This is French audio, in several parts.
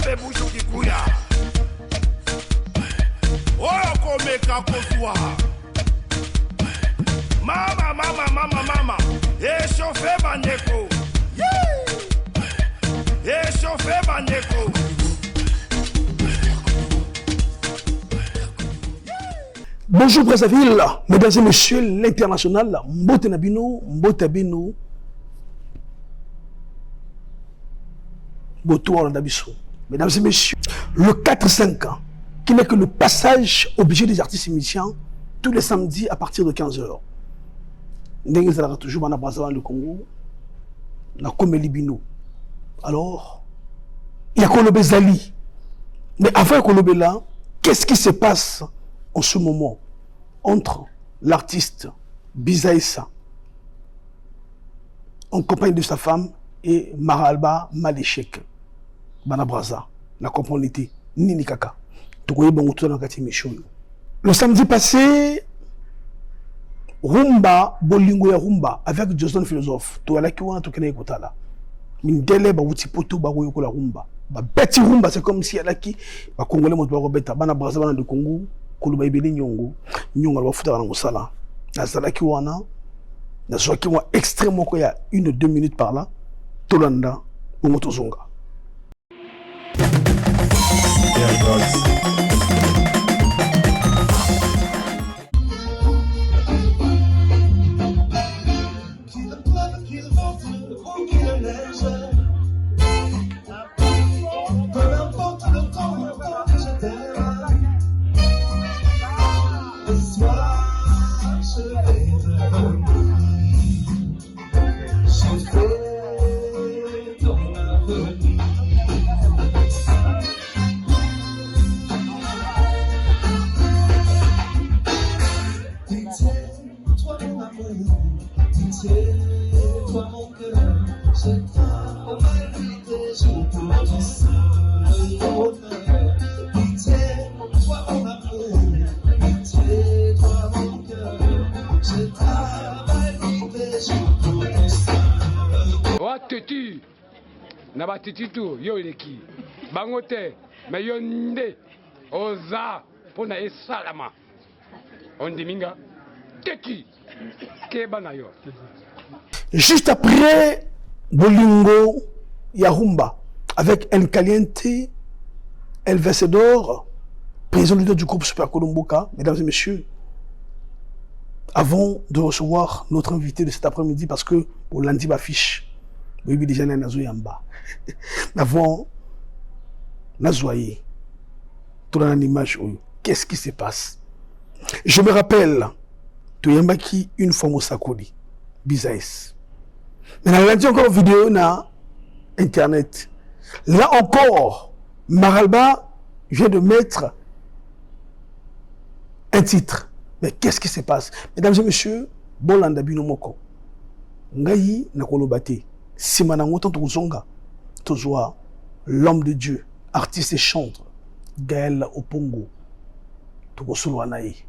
Bebe Bouchou Kikuya. Oh, Komeka Kosua. Mama. Échauffez Bandeko. Échauffez Bandeko. Bonjour Brazzaville, mesdames et messieurs, l'international, Mbote Nabino, Mbote Bino, Botoir Nabiso. Mesdames et messieurs, le 4-5 ans, qui n'est que le passage obligé des artistes musiciens tous les samedis à partir de 15h. Nous sommes toujours dans Brazzaville, le Congo, dans Komeli Bino. Alors, il y a Kolobe Zali. Mais avant Kolobe là, qu'est-ce qui se passe en ce moment entre l'artiste Bizaïssa, en compagnie de sa femme, et Maralba Maléchek, Banabraza, la compagnie Nini Kaka. Le samedi passé, Rumba, Bolingo ya Rumba, avec Jason Philosophe, tout à la kiwana tout kene kotala. Mindele ba wuti poto ba woyoko la Rumba. Ba beti Rumba, c'est comme si alaki ba Congolais mo ba robeta Banabraza bana de Congo. Koluba ibeli nyongo ba futa na musala na zalaki wana na soki moi extrêmement ko ya 1 ou 2 minutes par là tolanda moto zonga Teti na batiti tu yo eleki bango te mais yo nde oza pona esalama ondiminga teti keba na yo. Juste après Bolingo Yarumba avec El Caliente El Vencedor, président du groupe Super Colomboka, mesdames et messieurs, avant de recevoir notre invité de cet après-midi, parce que au lundi m'affiche oui, déjà nazo yamba. Avant nazoyer tout dans l'image. Qu'est-ce qui se passe? Je me rappelle tu yamba qui une fois Mosakoli Bizaïs. Mais on a dit encore vidéo na internet. Là encore, Maralba vient de mettre un titre. Mais qu'est-ce qui se passe? Mesdames et messieurs, Bolanda Bino Moko. Ngayi na kolobate. Simanango Tozonga, Tozoa, l'homme de Dieu, artiste et chanteur, Gaël Opongo, Togosulwanaï.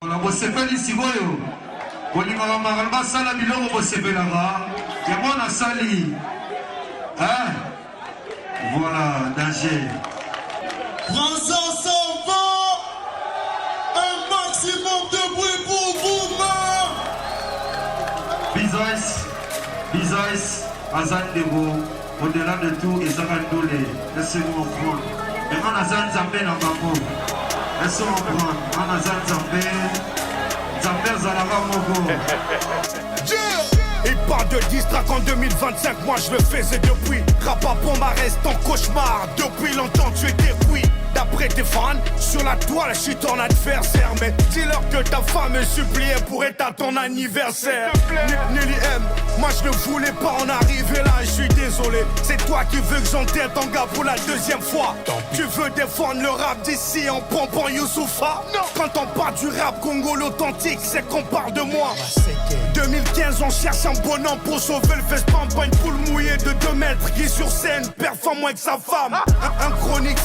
On a bossé ici, on a maralba sala bilongo bossé là-bas. Et moi on a sali. Hein? Voilà, danger. Prends-en son vent. Maximum de bruit pour vous, Bizaïs, Azan Debo, au-delà de tout, et Zagan Dole, laissez-moi prendre. Et on a Zan Zambé dans Bambo. Laissez-moi prendre. On a Zan Zambé, Zambé Zalara Mogo. Il parle de distract en 2025, moi je le faisais depuis. Rapa Bomba reste en cauchemar, depuis longtemps tu étais oui. D'après tes fans, sur la toile je suis ton adversaire. Mais dis-leur que ta femme est suppliée pour être à ton anniversaire. Nelly M, Moi je ne voulais pas en arriver là, je suis désolé. C'est toi qui veux que j'enterre ton gars pour la deuxième fois. Tu veux défendre le rap d'ici en pompant Youssoufa? Non. Quand on parle du rap Congo l'authentique, c'est qu'on parle de moi. 2015 on cherche un bonhomme pour sauver le Vespam. Pas une poule mouillée de 2 mètres qui sur scène performe moins que sa femme. Un chronique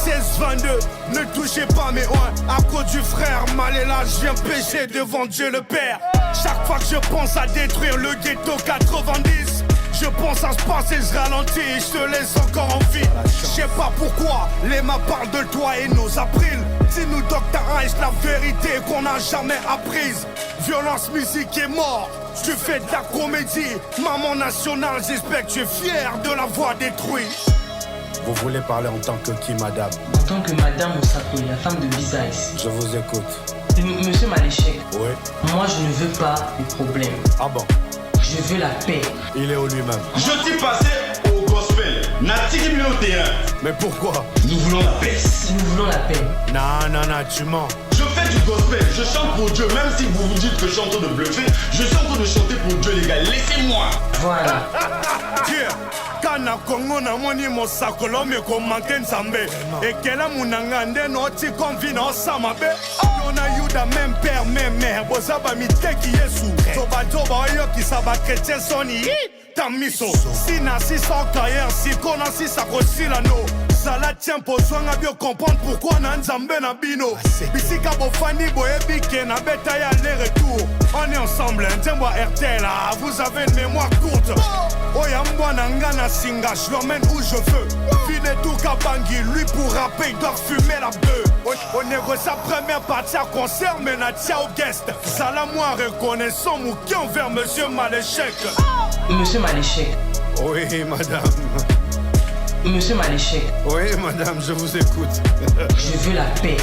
16-22, ne touchez pas mes ouais. À cause du frère Maléla, je viens pécher devant Dieu le Père. Chaque fois que je pense à détruire le ghetto 90, je pense à se passer, je ralentis et je te laisse encore en vie. Je sais pas pourquoi, les mains parlent de toi et nos aprils. Dis-nous Dr. Ice la vérité qu'on n'a jamais apprise. Violence, musique et mort, tu fais de la comédie. Maman nationale, j'espère que tu es fier de l'avoir détruit. Vous voulez parler en tant que qui, madame? En tant que madame Osako, la femme de Bizaïs. Je vous écoute. Monsieur Maléchek. Oui. Moi, je ne veux pas de problème. Ah bon? Je veux la paix. Il est où lui-même? Je suis passé au gospel. Natiki milieu au terrain. Mais pourquoi? Nous voulons la paix. Nous voulons la paix. Non, tu mens. Je fais du gospel, je chante pour Dieu. Même si vous vous dites que je suis en train de bluffer, je suis en train de chanter pour Dieu, les gars. Laissez-moi. Voilà. Kana Congo na moni mosako l'homme ko manken sambe. Et quel amunanga no ti convie no samabe. On a eu da même père, même mère. Bozaba mi teki Yesu. Toba yo ki saba chrétien soni. Tamiso. Sina si sans carrière, si kona si sakosi la no. Sala tient besoin à bien comprendre pourquoi na nzambe na bino. Bisika bofani boyebi ke na beta ya aller-retour. On est ensemble, tiens-moi RTL, vous avez une mémoire courte. Oyamba Nangana Singa, je l'emmène où je veux. Fine tout Kabangi, lui pour rapper, il doit fumer la bœuf. On négocie sa première partie à concert, mais n'a tia au guest. Salamoi reconnaissant Mouki envers Monsieur Maléchek. Monsieur Maléchek. Oui, madame. Monsieur Maléchek. Oui, madame, je vous écoute. Je veux la paix.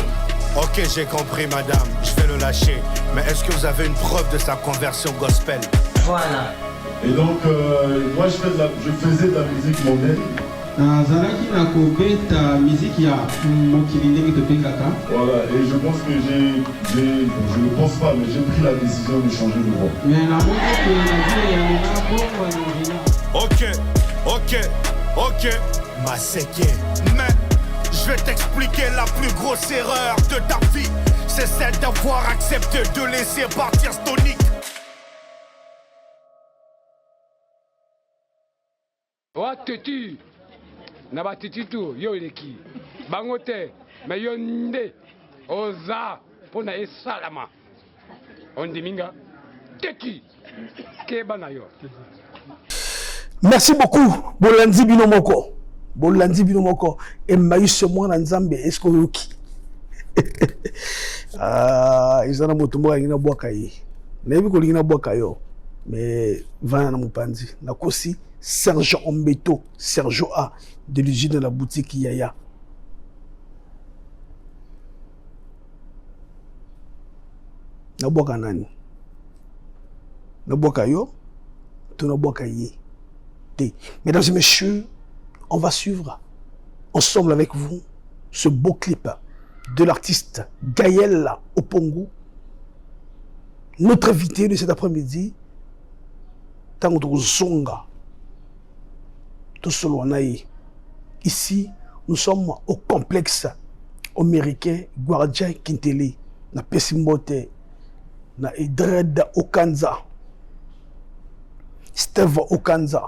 Ok, j'ai compris, madame. Je vais le lâcher. Mais est-ce que vous avez une preuve de sa conversion gospel? Voilà. Et donc, moi, je faisais de la musique mondaine. nazalaki na kobeta miziki ya mokili ndenge topengaka. Voilà, et je pense que je ne pense pas, mais j'ai pris la décision de changer de voix. Mais la musique ya bongo Ok. Maseke. Mais je vais t'expliquer la plus grosse erreur de ta vie. C'est celle d'avoir accepté de laisser partir Stonic. Wateti na batiti tu yo eleki bango te me yo nde oza pona esalama ondiminga teki keba na yo. Merci beaucoup Bolandi bino moko et maïs mwana nzambe est-ce que yoki izana moto mwa ngina bwaka yi na yebi ko ngina bwaka yo mais vana na mupanzi na kosi Sergio Ombeto, Sergio A, de l'usine de la boutique Yaya. Naboka nani? Naboka yo, to naboka ye. Mesdames et messieurs, on va suivre ensemble avec vous ce beau clip de l'artiste Gaël Opongo, notre invité de cet après-midi, Tango Zonga. Ici, nous sommes au complexe américain Guardia Kintele, na Pesimbote, na Edred Okanza, Steve Okanza,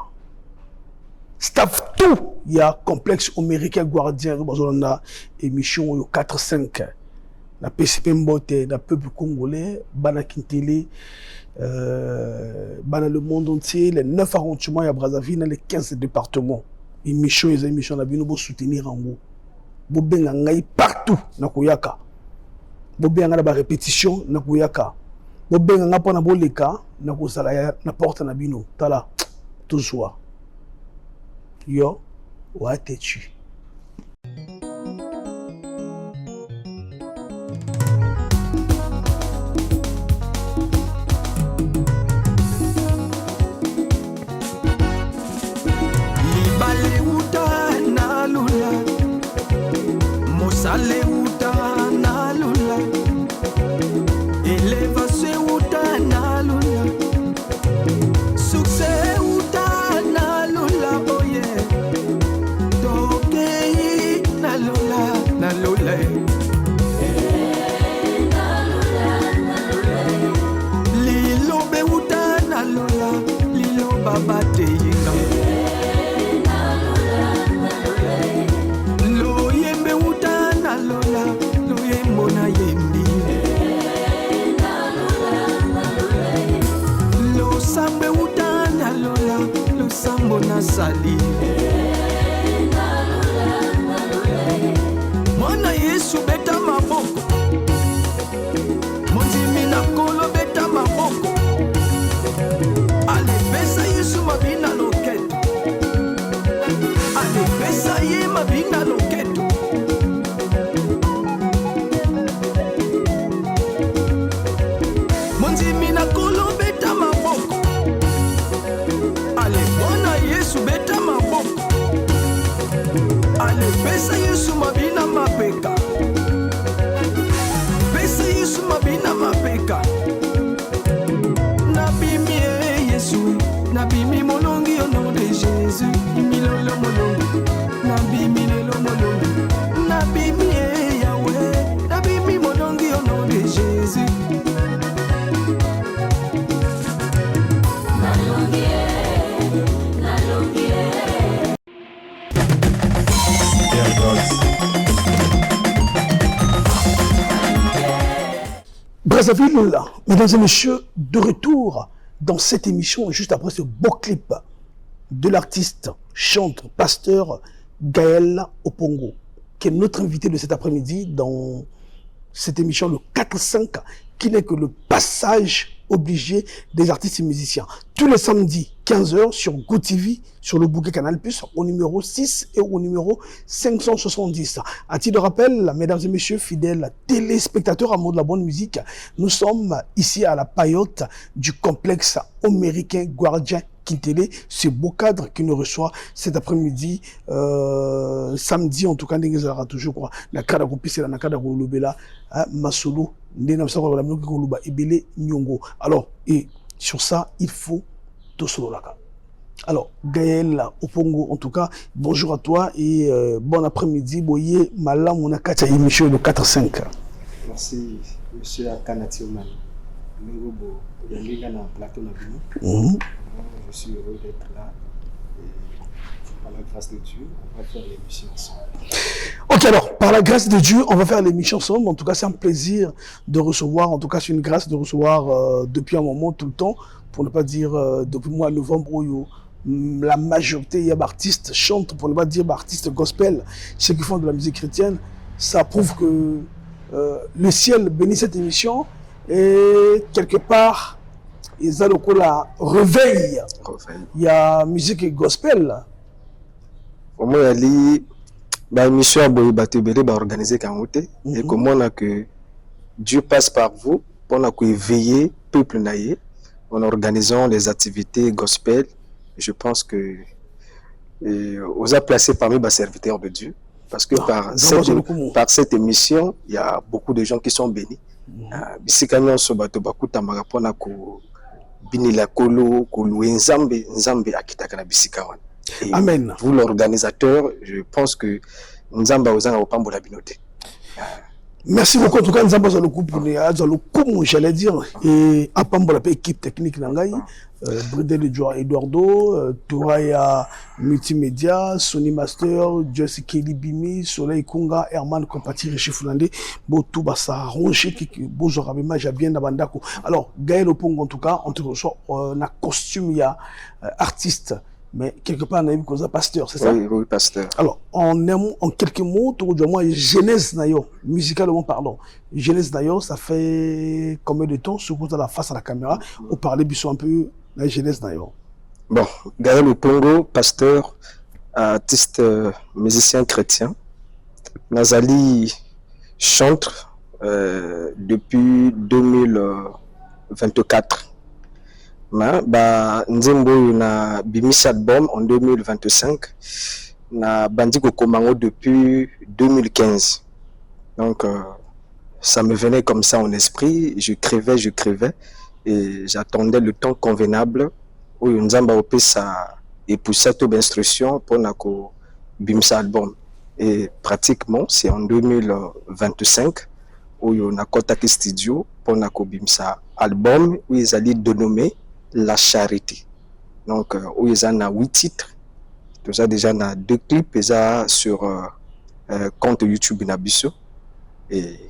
staff tout, il y a complexe américain Guardia, na émission 4-5, na Pesimbote, na peuple congolais, Bana Kintele, dans le monde entier, les 9 arrondissements à Brazzaville, les 15 départements. Émission, les émissions, nous devons soutenir en haut. Nous devons partout, na Koyaka. Nous devons faire répétition, na Koyaka. Nous devons faire na boleka, na Kosala, na porte na bino. Tala, tout soit. Yo, wa tetu. Sale uta na lula, eleva se uta na lula, succès uta. bateyinga loyembe uta na lola loyembo na yembi losambe uta na lola losambo na sali mwana Yesu beta maboko monzimi na kolo beta maboko alipesa Yesu mabina loketo alipesa ye mabina loketo monzimi na kolo beta maboko alimona Yesu beta maboko alipesa Yesu mabina mapeka pesa Yesu mabina mapeka nabimi Yesu nabimi molongi au nom de Jésus milolo molongi nabimi lelo molongi nabimi Yahweh nabimi molongi au nom de Jésus Brazzaville, mesdames et messieurs, de retour dans cette émission, juste après ce beau clip de l'artiste, chanteur, pasteur Gaël Opongo, qui est notre invité de cet après-midi dans cette émission, le 4-5, qui n'est que le passage obligé des artistes et musiciens. Tous les samedis, 15h, sur GoTV, sur le bouquet Canal+, au numéro 6 et au numéro 570. À titre de rappel, mesdames et messieurs, fidèles téléspectateurs, amours de la bonne musique, nous sommes ici à la paillote du complexe américain Guardian Quintele, ce beau cadre qui nous reçoit cet après-midi, samedi en tout cas, toujours quoi, la cadre la cadre lobela, Masolo, alors, et sur ça, il faut tout solo là. Alors, Gaël Opongo, en tout cas, bonjour à toi et bon après-midi. Boye Malam Monakacha émission le 4-5. Merci, monsieur Akanati Oman. Je suis heureux d'être là. Et par la grâce de Dieu, on va faire l'émission ensemble. Ok, alors, par la grâce de Dieu, on va faire l'émission ensemble. En tout cas, c'est un plaisir de recevoir, en tout cas, c'est une grâce de recevoir depuis un moment, tout le temps, pour ne pas dire depuis le mois de novembre, où la majorité d'artistes chantent, pour ne pas dire artistes gospel, ceux qui font de la musique chrétienne. Ça prouve que le ciel bénit cette émission et quelque part, ils ont le la réveil. Il y a musique gospel. Au moins, il y a une émission à organiser et comment que Dieu passe par vous pour éveiller le peuple naïe en organisant des activités gospel. Je pense que vous a placé parmi les serviteurs de Dieu parce que par cette émission, il y a beaucoup de gens qui sont bénis. Amen. Vous l'organisateur, je pense que Nzamba Ozanga Opambo la binote. Merci beaucoup en tout cas Nzamba za le couple j'allais dire et Apambo la équipe technique nangai Bridel Eduardo Touraya multimédia Sony Master Jesse Kelly Bimi Soleil Kunga Herman Compati Richi Fulande Botou Bassa Ronchi qui bonjour Rabema bien Nabandako. Alors Gaël Opongo en tout cas on te reçoit na costume ya artiste. Mais quelque part, on a vu qu'on a pasteur, c'est ça? Oui, pasteur. Alors, en quelques mots, Genèse Nayo, musicalement parlant, Genèse Nayo, ça fait combien de temps, surtout à la face à la caméra, on parlait un peu de la Genèse Nayo? Bon, Gaël Opongo, pasteur, artiste, musicien chrétien. Nazali chante depuis 2024. Nzembo na bimis album en 2025 na Bandiko Komango depuis 2015. Donc ça me venait comme ça en esprit, je crevais et j'attendais le temps convenable où Nzamba opé ça et pour cette instruction pour nako bimis album et pratiquement c'est en 2025 où on a contacté studio pour nako bimis album où ils allaient dénommer La Charité. Donc où ils en a 8 titres. Tout ça déjà on a 2 clips et ça sur compte YouTube Nabiso. Et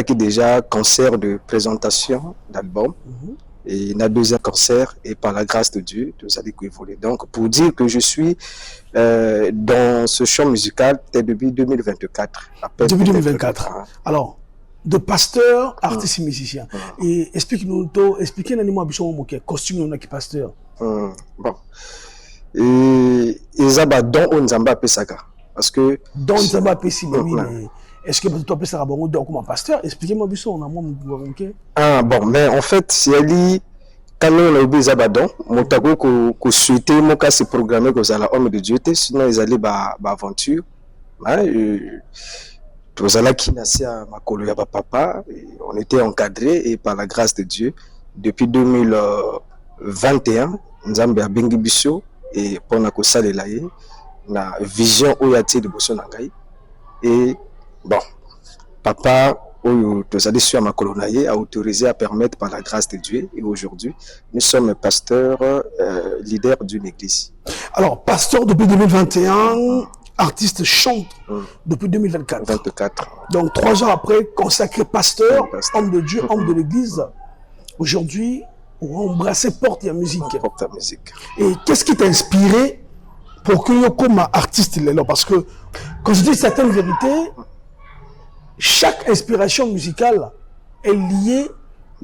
qui déjà concert de présentation d'album. Et la deuxième concert, et par la grâce de Dieu, tout ça évolué. Donc, pour dire que je suis dans ce champ musical depuis 2024. Depuis 2024. Alors, de pasteur, artiste et musicien. Et explique-nous, expliquez-nous un peu, costume qui pasteur. Bon. Et ça va dans Onzamba Pesaka. Parce que. Dans Onzamba Pesaka, oui, mais. Est-ce que tu as ça comme pasteur? Expliquez-moi bien ça, on a moins. Ah bon, mais en fait, si elle quand on a oublié Zabadon, mon tago que souhaité, mon cas c'est programmé que ça la homme de Dieu, sinon ils allaient à aventure. Tout ça là qui naissait à ma colonie à papa, on était encadré et par la grâce de Dieu, depuis 2021, nous avons bien bengi biso et pour na ko sale la na vision où y a-t-il de bosso nangai et bon, papa, sur ma colonie, a autorisé à permettre par la grâce de Dieu. Et aujourd'hui, nous sommes pasteurs, leaders d'une église. Alors, pasteur depuis 2021, artiste chante depuis 2024. 24. Donc, 3 ans après, consacré pasteur, homme de Dieu, homme de l'église. Aujourd'hui, on va embrasser porte et musique. Porte à musique. Et qu'est-ce qui t'a inspiré pour que tu comme artiste là? Parce que quand je dis certaines vérités, chaque inspiration musicale est liée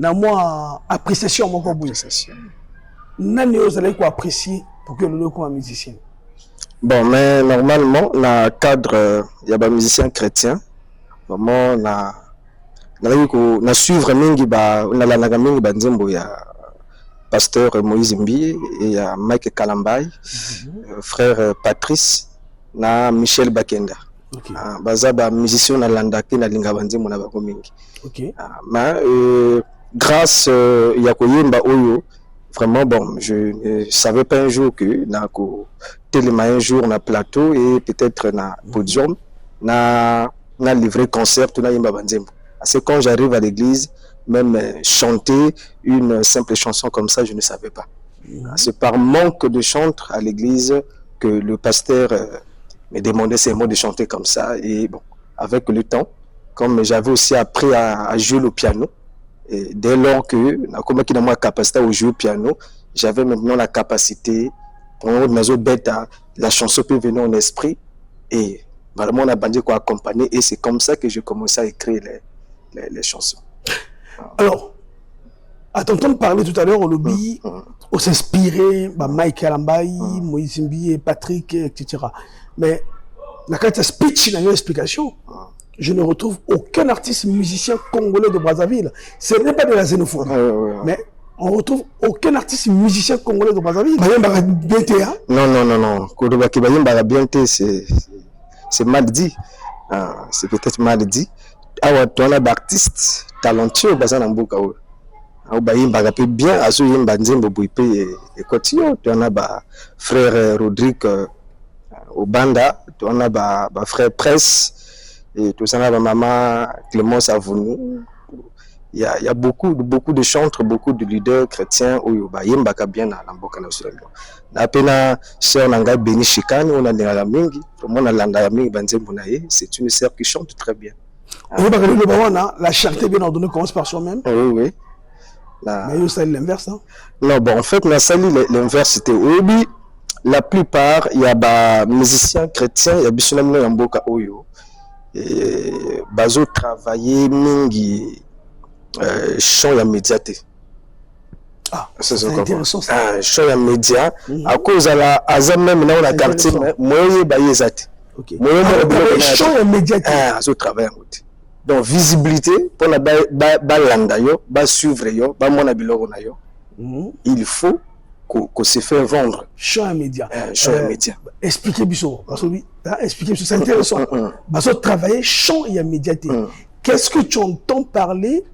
à mon appréciation. Nani vous allez apprécier pour que le soit musicien? Bon, mais normalement, dans le cadre, il y a des musiciens chrétiens. Vraiment, on a suivre mingi ba on a la mingi banzembo ya pasteur Moïse Mbi et il y a Mike Kalambay, frère Patrice na Michel Bakenda. Baza ba musicien na landaki na linga banzembo na bako mingi. Grâce ya koyemba oyo, vraiment bon, je ne savais pas un jour que na ko téléma un jour na plateau et peut-être na podium na livré concert tout na yemba banzembo. C'est quand j'arrive à l'église, même chanter une simple chanson comme ça, je ne savais pas. C'est par manque de chantre à l'église que le pasteur me demandait ces mots de chanter comme ça. Et bon, avec le temps, comme j'avais aussi appris à jouer le piano, et dès lors que comme qui n'a moi capacité à jouer au piano, j'avais maintenant la capacité, la chanson peut venir en esprit et vraiment on a bandé quoi accompagner et c'est comme ça que j'ai commencé à écrire les chansons. Alors, à t'entendre parler tout à l'heure, on l'oublie, on s'inspirait, Mike Kalambay, Moïse Mbi et Patrick, etc. Mais la carte speech dans l'explication, je ne retrouve aucun artiste musicien congolais de Brazzaville. Ce n'est pas de la xénophobie, mais on retrouve aucun artiste musicien congolais de Brazzaville. Non. C'est mal dit. C'est peut-être mal dit. Awa tona d'artistes talentueux bazana mboka o au bayimba pe bien azo yimba nzembo boipe et continue tona ba frère Rodrigue Obanda tona ba frère Presse et tout ça ba maman Clémence Avounou. Il y a beaucoup de chantres, beaucoup de leaders chrétiens au bayimba ka bien na mboka na Australie. Na pena sœur nanga Beni Chikani on a la mingi vraiment na landa mingi banzembo na ye, c'est une sœur qui chante très bien. La charité bien ordonnée commence par soi-même. Oui. Mais c'est l'inverse. Hein? Non, bon, en fait, l'inverse, c'était oui. La plupart, il y a des musiciens chrétiens, il y a des gens qui ont Oyo. Et bazo travailler mingi chant ya médiaté. Ah, c'est intéressant ça. Chant ya média. À cause de la azam même dans la quartier, moi bayezate. Ok. Chant ya médiaté. Ah, zo travail en route. Donc visibilité pour la landa yo, suivre yo, mona biloko na yo. Il faut qu'on se fait vendre. Chant et média. Expliquez Bissot. Expliquez c'est intéressant. Parce travailler chant et médiaté. Qu'est-ce que tu entends parler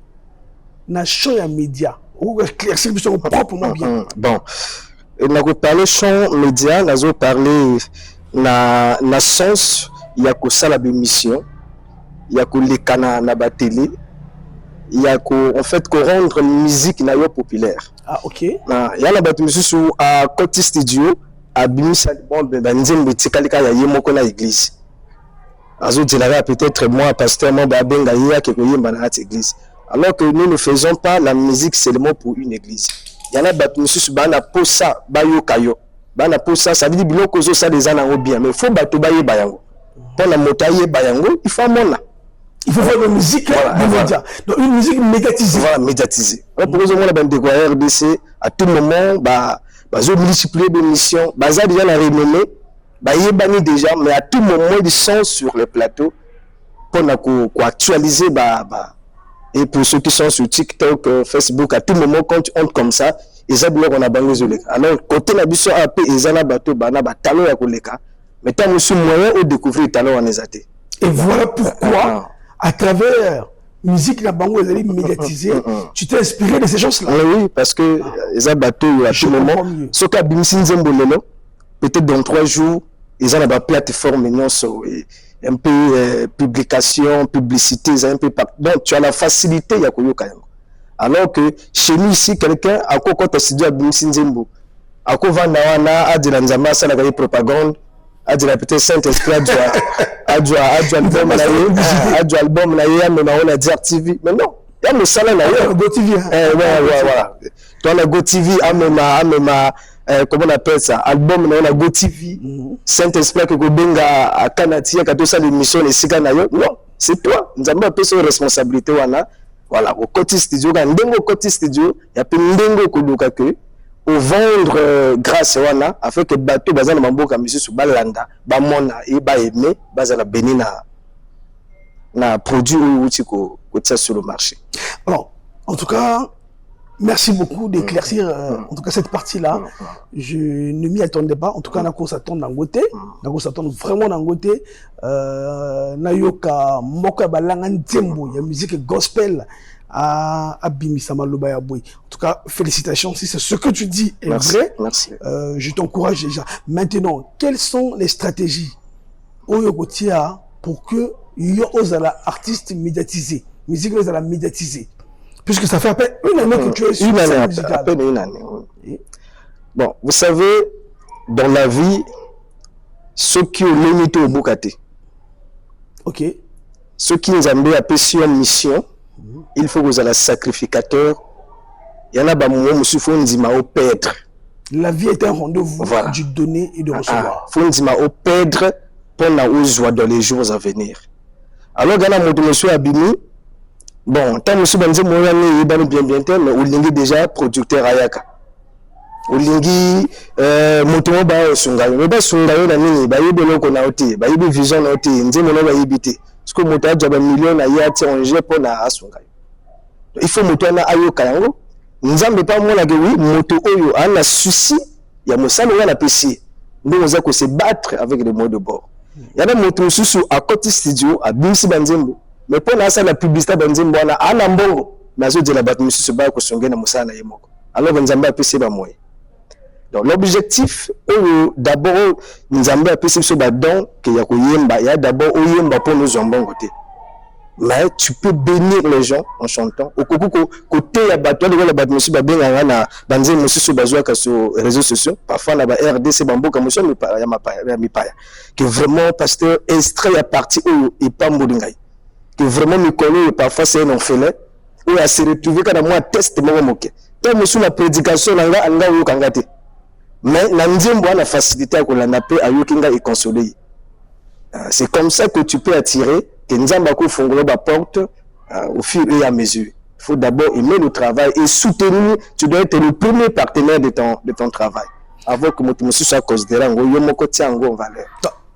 na chant et média? Ou éclaircir Bissot proprement bien. Bon. Na ko parler chant média, na zo parler na sens il y a ko sala de mission. Il y a que les canaux na ba télé il y a en fait qu'on rendre musique na yo populaire. Ah OK. Il y a la batu mususu à côté studio à Bimisa bon ben nzembo tikalika ya yemoko na église. Azo dilara peut-être moi pasteur moi ba benga ya ke koyemba na église. Alors que nous ne faisons pas la musique seulement pour une église. Il y en a batu mususu bana posa bayo kayo. Bana posa ça veut dire biloko zo ça des ana bien mais faut batu baye bayango. Pour la motaye bayango, il faut mona. Il faut faire une musique média. Donc une musique médiatisée. Voilà, médiatisée. Pour que moi la bande de RDC à tout moment je multiplier des missions, ça déjà la renommée, yebani déjà mais à tout moment ils sont sur le plateau pour actualiser et pour ceux qui sont sur TikTok, Facebook à tout moment quand tu entres comme ça, ils ont on a bangé. Alors côté la biso AP ils ont bateau bana talon ya koleka. Mais tant que moyen de découvrir le talent en exaté. Et voilà pourquoi à travers musique la bango est médiatisée, tu t'es inspiré de ces choses-là. Oui, parce que les bateaux à tout moment, ce qu'a Bimsin Zembolelo, peut-être dans 3 jours, ils ont la plateforme un peu publication, publicité, un peu partout. Donc tu as la facilité il y a quand même. Alors que chez nous ici, quelqu'un a quoi quand tu à Bimsin Zembo, a quoi vanda a de la nzamba ça la propagande. A dit la peut-être Saint-Esprit a dû album là mais on a dit TV mais non il y a le salaire là Go TV voilà dans la Go TV comment on appelle ça album là on a Go TV Saint-Esprit que benga à Kanatia quand ça l'émission les siga na yo non c'est toi nous avons pas cette responsabilité voilà au côté studio quand ndengo côté studio il y a peu ndengo kodoka que au vendre grâce wana afin que bateau bazana mamboka monsieur sur balanda ba mona et ba aimer bazala benina na produit ou tiko côté sur le marché. Alors en tout cas merci beaucoup d'éclaircir en tout cas cette partie-là. Je ne m'y attendais pas. En tout cas, on s'attend Dangote. On s'attend vraiment Dangote. Nayoka moka balanga ntembo. Il y a musique gospel à Bimisa Maloba ya Boy. En tout cas, félicitations. Si c'est ce que tu dis est vrai, merci. Je t'encourage déjà. Maintenant, quelles sont les stratégies pour que yo osala artiste médiatisé, musique osala médiatisé? Puisque ça fait à peine une année que tu es sur une année, musicale. à peine une année. Oui. Bon, vous savez, dans la vie, ceux qui ont limité au Bukate, ok. Ceux qui nous ont appelé en mission, il faut que vous ayez sacrificateur. Il y en a qui ont perdre. La vie est un rendez-vous du donner et de recevoir. Il faut que vous perdre pour la joie dans les jours à venir. Alors, il y a un monsieur Abimi. Bon, tant que je suis bien, mais on déjà producteur Ayaka. On est moto ba sungayo, mais ba sungayo na nini, ba yebe loko na oti, ba yebe vision na oti, nzemo na ba yibite. Parce que moto a million na yati on pour na sungayo. Il faut moto na ayoka yango. Nzambe pas moi la que oui, moto oyo a un souci, il y a mosala na pesi. Nous on a que se battre avec les mots de bord. Il y a des motos sous à côté studio à Bimsi Banzembo. Mais pour l'instant, la publicité Banzembo a un ambongo. Mais je dis la bataille monsieur se bat que son gain na na yemoko. Alors Banzembo a pesi ba moyen. Donc l'objectif d'abord Nzambe a pesi so ba don que ya ko yemba, ya d'abord oyemba pour nous ambongo te. Mais tu peux bénir les gens en chantant. Au côté ya bato de la bataille monsieur ba benga na Banzembo monsieur so bazwa ka sur réseaux sociaux. Parfois na ba RDC bamboka monsieur mi pa ya mi pa. Que vraiment pasteur extrait à partie et pas molingai. Que vraiment me connaît parfois c'est un orphelin ou à se retrouver quand moi test moi moqué tant monsieur la prédication anga yo kangate mais na nzembo na facilité à kolanda pe ayokinga et consoler. C'est comme ça que tu peux attirer que nzamba ko fongolo ba porte au fur et à mesure. Il faut d'abord aimer le travail et soutenir. Tu dois être le premier partenaire de ton travail avant que monsieur soit considéré ngo yo moko tia ngo en valeur.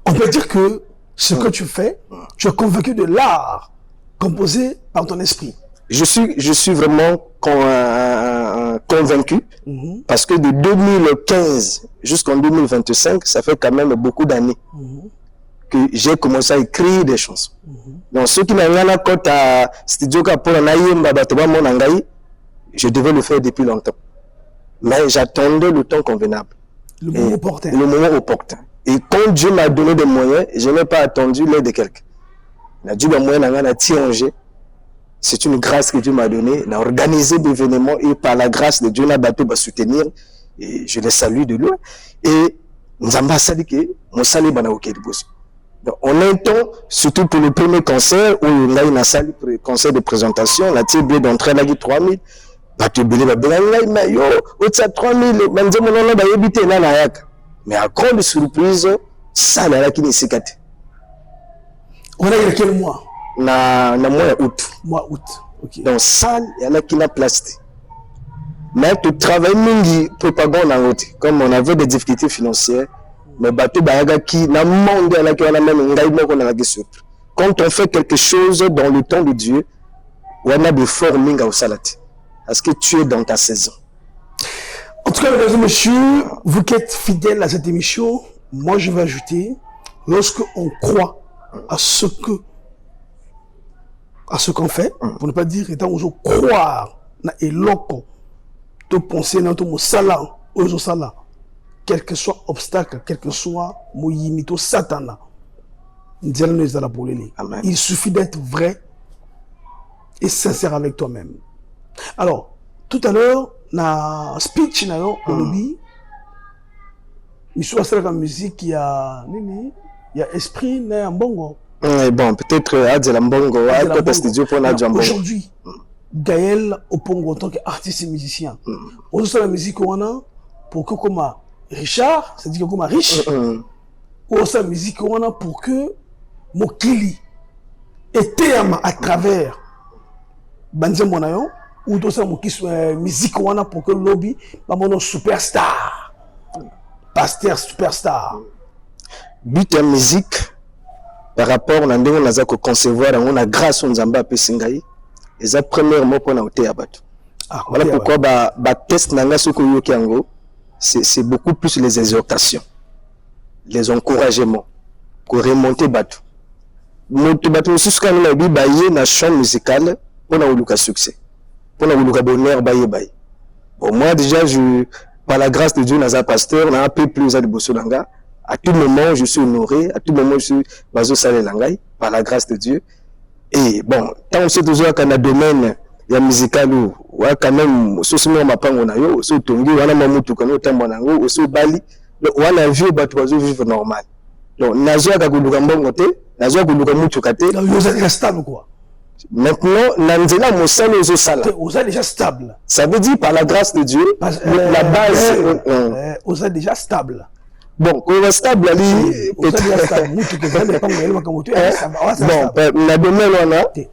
On peut dire que ce que tu fais, tu es convaincu de l'art composé par ton esprit. Je suis vraiment convaincu parce que de 2015 jusqu'en 2025, ça fait quand même beaucoup d'années que j'ai commencé à écrire des chansons. Donc ceux qui n'ont rien à côté à studio pour je devais le faire depuis longtemps. Mais j'attendais le temps convenable. Le moment opportun. Le moment opportun. Et quand Dieu m'a donné des moyens, je n'ai pas attendu l'aide de quelqu'un. Dieu m'a moyen à tirer. c'est une grâce que Dieu m'a donnée. On a organisé des événements et par la grâce de Dieu, on a battu pour soutenir. Et je les salue de loin. Et nous avons sali que mon salut bana au Kédibos. Donc, on a un temps, surtout pour le premier concert, où on a une salle pour le concert de présentation, la table d'entrée, là, 3000. Battu belé, mais yo, au-dessus de 3000, mais à grande surprise, ça, là, qui n'est pas on a eu quel mois? Na mois août. Mois août, ok. Donc, ça, il y en a qui n'a plastique. Mais tu travailles mingi propagande en route. Comme on avait des difficultés financières, mais bateau bayaga qui n'a monde là qui on a même ngaïmo qu'on a la surpris. Quand on fait quelque chose dans le temps de Dieu, on a des formes minga au salat. Parce que tu es dans ta saison. En tout cas, mesdames et messieurs, vous qui êtes fidèles à cette émission, moi je vais ajouter, lorsque on croit à ce qu'on fait, pour ne pas dire étant on croire et l'oko de penser dans ton sala aux sala, quel que soit obstacle, quel que soit moyimito satana, il suffit d'être vrai et sincère avec toi-même. Alors, tout à l'heure, na speech na yo olobi, il la musique il y a esprit na mbongo. Bon, peut-être Adjela Mbongo, aujourd'hui, Gaël Opongo en tant qu'artiste et musicien, on sait la musique on a pour que comme Richard, c'est-à-dire comme riche, on sait la musique on a pour que Mokili était à travers Banzem Monayo, ou tout ça musique on a pour que lobby mon superstar, pasteur superstar. But la musique par rapport à ce qu'on a concevoir, on a grâce à Nzamba Pesingaï. Et ça, premièrement, pour nous abattu. Voilà pourquoi test c'est beaucoup plus les exhortations, les encouragements, pour remonter Batu. Nous avons aussi un chant musical pour nous succès, pour nous bonheur. Bon, moi, déjà, par la grâce de Dieu, nous avons pasteur, on a un peu plus de Bossolanga. À tout moment, je suis honoré, à tout moment, je suis Bazo Salé Langai, par la grâce de Dieu. Et bon, tant on sait toujours qu'il y a un domaine musical où, quand même, si on n'a pas de si on a un mamoutou, quand on a si on bali, on a un vieux bateau vivre normal. Donc, Nazwa Kagulukambo, Nazwa Kagulukamoutou Kate. Vous êtes déjà stable, quoi. Maintenant, Nanzela Moussalo Zosala. Vous êtes déjà stable. Ça veut dire par la grâce de Dieu, la base. Vous êtes déjà stable. Bon, on est stable, bon, la domaine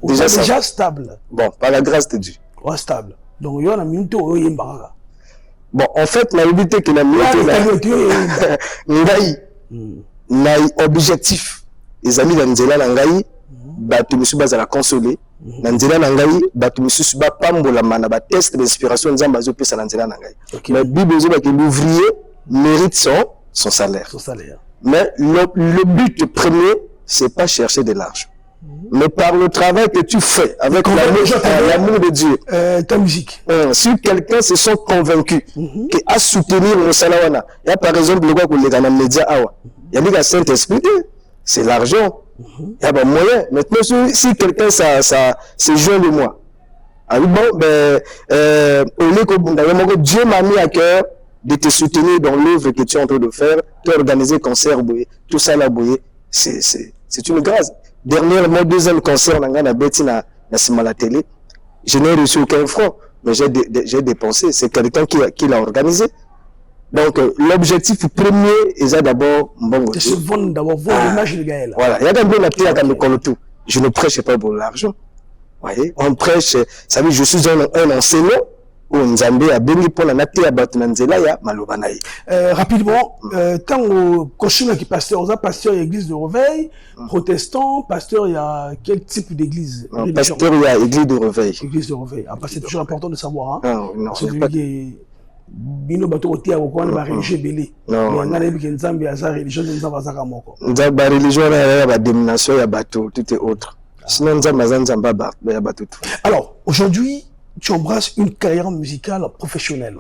on a déjà stable. Bon, par la grâce de Dieu. On est stable. Donc, il y a un minute où il y a bon, en fait, la vérité que la minute là, objectif. Les amis d'Anzela Langai, tu me suis basé à la consoler. Nanzela Langai, tu me suis pas pambola mana, test d'inspiration, Nzambazo pesa Nanzela Langai. La Bible dit que l'ouvrier mérite son salaire. Mais le but premier, c'est pas chercher de l'argent. Mais par le travail que tu fais avec l'amour de Dieu, ta musique. Si quelqu'un se sent convaincu qu'à soutenir le salaire, il y a par exemple le gars qui est dans les médias, il y a le Saint-Esprit, c'est l'argent. Il y a des moyens. Maintenant, si quelqu'un se joint de moi, bon, Dieu m'a mis à cœur de te soutenir dans l'œuvre que tu es en train de faire, tu as organisé concert, tout ça là, c'est une grâce. Dernièrement, deuxième concert, on a bêti na la télé. Je n'ai reçu aucun franc, mais j'ai dépensé. C'est quelqu'un qui l'a organisé. Donc, l'objectif premier est d'abord de se vendre, d'abord vendre l'image de Gaël. Voilà. Il y a un peu de je ne prêche pas pour l'argent. Voyez, on prêche, ça veut dire, je suis un enseignant. Rapidement, quand au cochon qui pasteur, pasteur il y a église de Reveil, protestant, pasteur il y a quel type d'église? Pasteur il y a église de Reveil. Église de Reveil. Après c'est toujours important de savoir. Non, bino bato otia ko na ba religieux belé mais ngana bi nzambe ya za religion nzamba za ka moko nzamba religion na ba domination ya bato tout est autre sinon nzamba za nzamba ba ya bato tout. Alors aujourd'hui tu embrasses une carrière musicale professionnelle.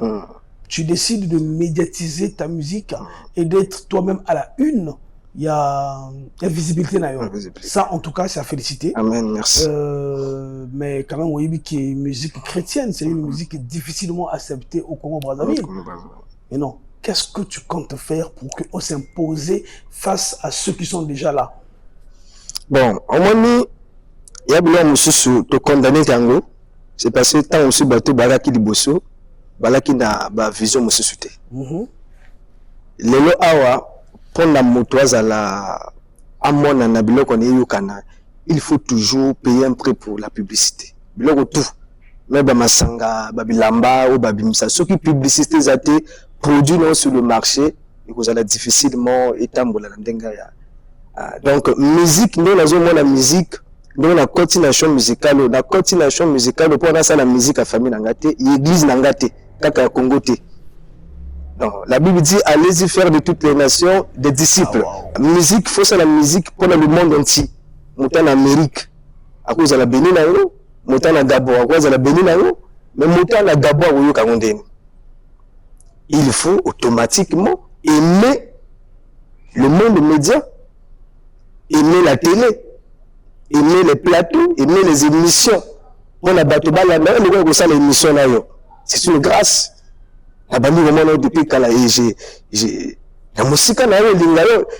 Tu décides de médiatiser ta musique et d'être toi-même à la une il y a une visibilité d'ailleurs. Ça, en tout cas, c'est à féliciter. Amen, merci. Mais quand même, on dit que la musique chrétienne, c'est une musique difficilement acceptée au Congo-Brazzaville. Et non, qu'est-ce que tu comptes faire pour qu'on s'impose face à ceux qui sont déjà là? Bon, au moins, il y a besoin de condamner Tango. C'est parce que tant aussi bateau balaki liboso, balaki na ba vision monsieur souté. Lelo awa pour la motoise à la amona na biloko na yukana, il faut toujours payer un prix pour la publicité. Biloko tout. Mais ba masanga, ba bilamba ou ba bimisa, ceux qui publicité zate produit non sur le marché, il vous allez difficilement étambola la ndenga ya. Donc musique, nous avons la musique. Donc la continuation musicale pour ça la musique à famille n'angate, l'église n'angate, kaka Congo te. Donc la Bible dit allez-y faire de toutes les nations des disciples. Musique, faut ça la musique pour le monde entier. Montant en Amérique, à cause de la Bénin nayo, montant en Gabon, à cause de la Bénin nayo, mais montant en Gabon au Kangondeni. Il faut automatiquement aimer le monde média, aimer la télé. Aimer les plateaux, aimer les émissions. On a battu l'émission là. C'est une grâce. La musique depuis qu'elle a la musique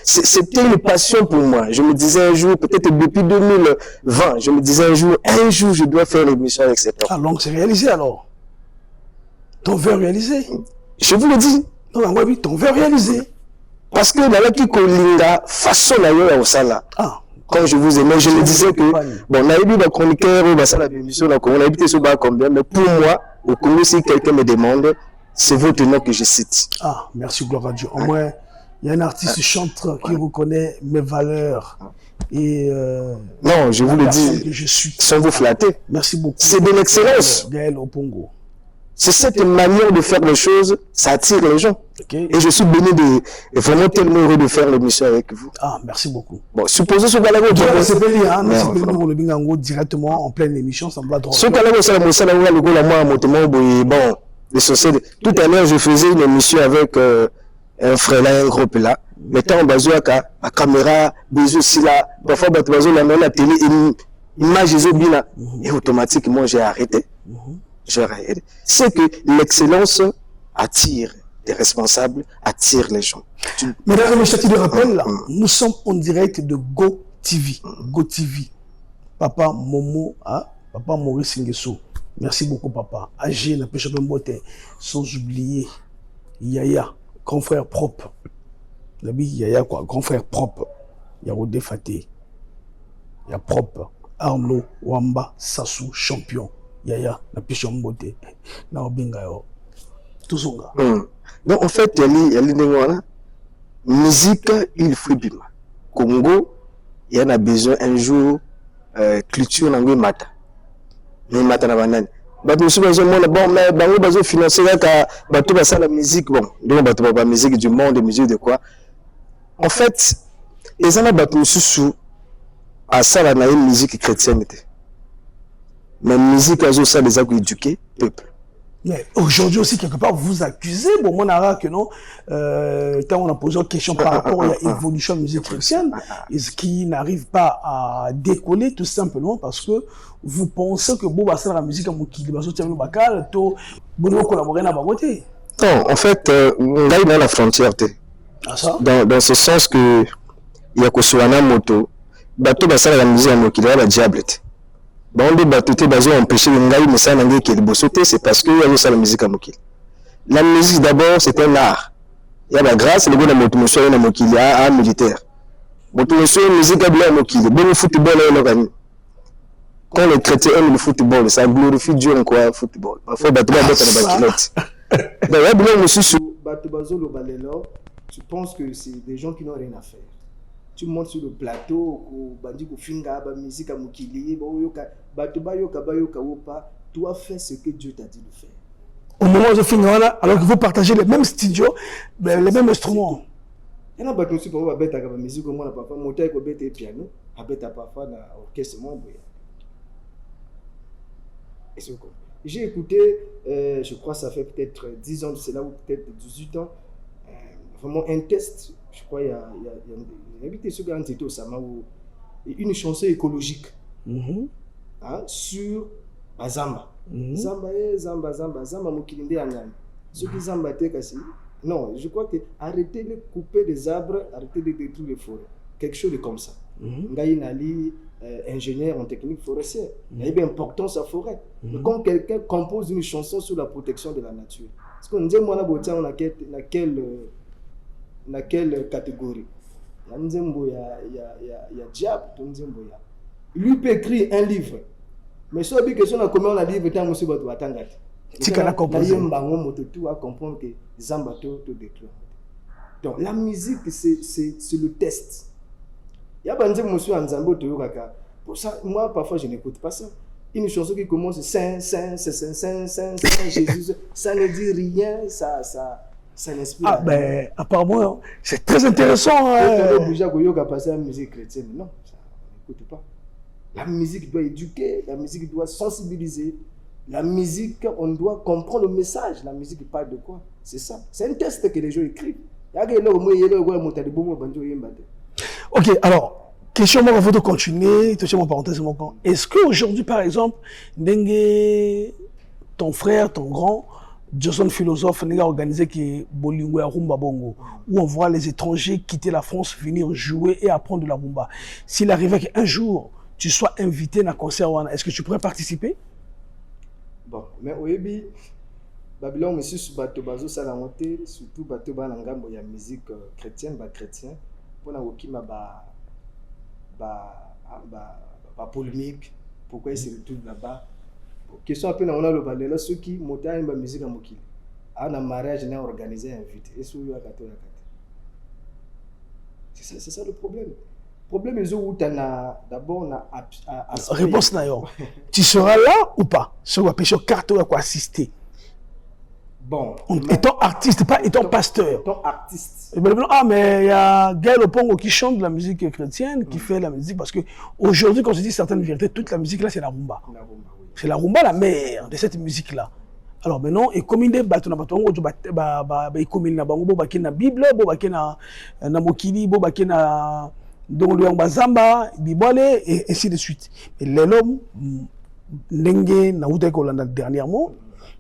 c'était une passion pour moi. Je me disais un jour, peut-être depuis 2020, je me disais un jour je dois faire l'émission avec cet homme. Ah donc c'est réalisé alors. Ton vœu réalisé. Je vous le dis. Non, oui, ton vœu réalisé. Parce que dans la qui colinga façon là au sala. Ah. Quand je vous aimais, je me disais que, bon, on a eu des chroniqueurs, on a l'émission, on a habité sur bas combien, mais pour moi, au Congo, si quelqu'un me demande, c'est votre nom que je cite. Ah, merci, gloire à Dieu. Au moins, il y a un artiste chanteur qui reconnaît mes valeurs. Et non, je vous le dis, je suis. Sans vous flatter. Merci beaucoup. C'est de l'excellence. Gaël Opongo. C'est cette manière de faire les choses, ça attire les gens. Okay. Et je suis béni et vraiment tellement heureux de faire l'émission avec vous. Ah, merci beaucoup. Bon, supposez ce Balago. C'est béni, hein. Nous directement en pleine émission, ça me va drôle. Ce Balago, c'est la bon, les sociétés. Tout à l'heure, je faisais une émission avec un frère là, un groupe là. Mettant en basé à la caméra, des aussi là. Parfois, la télé, image là. Et automatiquement, j'ai arrêté. C'est que l'excellence attire des responsables, attire les gens. Mesdames et messieurs, je te rappelle, là, nous sommes en direct de Go TV. Go TV. Papa Momo, hein? Papa Maurice Nguesso. Merci beaucoup, papa. Agé, n'a pas beauté. Sans oublier Yaya, grand frère propre. Yaya, quoi, grand frère propre. Yarodé Faté. Y'a propre. Arnaud Wamba Sassou, champion. Yaya, na pichon beauté. Na obinga yo. Tout songa. Donc en fait, il y a une musique, il faut bima. Congo, il y en a besoin un jour culture n'ango mata. Mais mata na banane. Ba monsieur besoin moi bon mais bango besoin financer ka bato ba la musique bon. Donc bato ba musique du monde, musique de quoi. En fait, les ana bato sous à ça la musique chrétienne. Mais la musique a ça des actes éduqués peuple. Mais aujourd'hui aussi, quelque part, vous accusez, bon, mon ara que non, quand on a posé une question par rapport à l'évolution de la musique chrétienne, ce qui n'arrive pas à décoller tout simplement parce que vous pensez que bon, ça la musique à mon qui va sortir le bacal, tout, bon, collaborer dans la côté. Non, en fait, on est dans la frontière, ah, ça? Dans ce sens que, il y a que sur un moto, bateau, ça la musique à mon qui la diable. Bon, on débattait basé empêcher les gens mais ça n'a qui est c'est parce que il y a ça la musique à Mokil. La musique d'abord c'est un art. Il y a la grâce le bon à motomotion à Mokil, il y a un militaire. Motomotion musique à bien Mokil, bon football est l'organisme. Quand les chrétiens aiment le football, ça glorifie Dieu en quoi football. Parfois bateau va mettre la baculette. Donc il y a bien monsieur sur bateau bazo le balelo, tu penses que c'est des gens qui n'ont rien à faire. Tu montes sur le plateau, bandi ko finga ba musique à Mokili, tu as fait ce que Dieu t'a dit de faire. Au moment où je finis là, alors que vous partagez les mêmes studios, les mêmes instruments. Il y a des gens qui ont fait la musique, comme mon papa, monter avec le piano, avec papa dans l'orchestre. J'ai écouté, je crois que ça fait peut-être 10 ans, c'est là ou peut-être 18 ans, vraiment un test, je crois, il y a invité ce gars au Sama, une chanson écologique hein, sur Zamba. Zamba, Mokilinde Anyan. Ce qui Zamba Tekasi. Non, je crois que arrêtez de couper des arbres, arrêtez de détruire les forêts. Quelque chose de comme ça. Ngaï Nali, ingénieur en technique forestière. Il y a une importance à la forêt. Mais quand quelqu'un compose une chanson sur la protection de la nature, est-ce qu'on dit, moi, on a quelle catégorie? Il y a diable, lui peut écrire un livre. Mais si on a question comment on a livre, c'est un monsieur qui va attendre. C'est qu'on a composé. On a comprendre que Zambato te détruit. Donc la musique, c'est le test. Il y a des gens qui ont pour ça, moi, parfois, je n'écoute pas ça. Une chanson qui commence Saint, Jésus, ça ne dit rien, ça n'inspire rien. Ben, apparemment, c'est très intéressant. On est obligé de passer à la musique chrétienne. Non, ça, on n'écoute pas. La musique doit éduquer, la musique doit sensibiliser. La musique, on doit comprendre le message. La musique parle de quoi? C'est ça. C'est un test que les gens écrivent. Ok, alors, question, moi, avant de continuer, mon parenthèse, est-ce qu'aujourd'hui, par exemple, ton frère, ton grand, Johnson Philosophe, a organisé que Bolingo et Rumba Bongo, où on voit les étrangers quitter la France, venir jouer et apprendre de la rumba. S'il arrivait qu'un jour, tu sois invité à un concert, est-ce que tu pourrais participer? Bon, mais oui, Babylone, monsieur, surtout Bazo Salamote, surtout Bato Banangambo, il y a musique chrétienne, chrétien, pour la Wokima, polémique, pourquoi il se retrouve là-bas. Question un peu, on a le balai là, ceux qui montent à une musique à Mokili. À un mariage, on a organisé, invité. Et sur c'est ça le problème. Le problème est où tu as d'abord réponse d'ailleurs. Tu seras là ou pas? Sur la pêche carte ou quoi assister? Bon. Étant artiste, pas étant pasteur. Étant artiste. Ah, mais il y a Gaël Opongo qui chante de la musique chrétienne, qui fait la musique, parce qu'aujourd'hui, quand je dis certaines vérités, toute la musique là, c'est la rumba. La rumba, oui. C'est la rumba la mère de cette musique là. Alors maintenant, et comme il est battu na batongo, il comme il na bango, bobaki na Bible, bobaki na Mokili, bobaki na donc le Zamba, Bibole et ainsi de suite. Et l'homme, Nenge na uta ko landa dernièrement,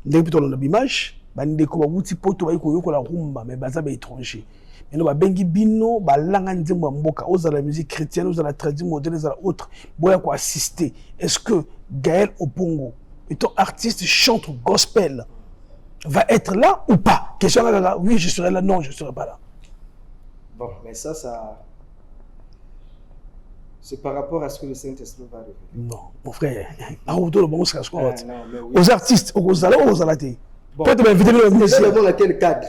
Nenge plutôt landa bimage, bande ko wuti poto ba ko la rumba mais baza ba étranger. Mais no ba bengi bino ba langa nzembo mboka oza la musique chrétienne, oza la tradition moderne, oza la autre, boya ko assister. Est-ce que Gaël Opongo, étant artiste, chante gospel, va être là ou pas? Question là, oui, je serai là, non, je ne serai pas là. Bon, mais ça c'est par rapport à ce que le Saint-Esprit va révéler. Non, mon frère, aux artistes, aux allo, aux alatés. Peut-être m'inviter dans dans quel cadre?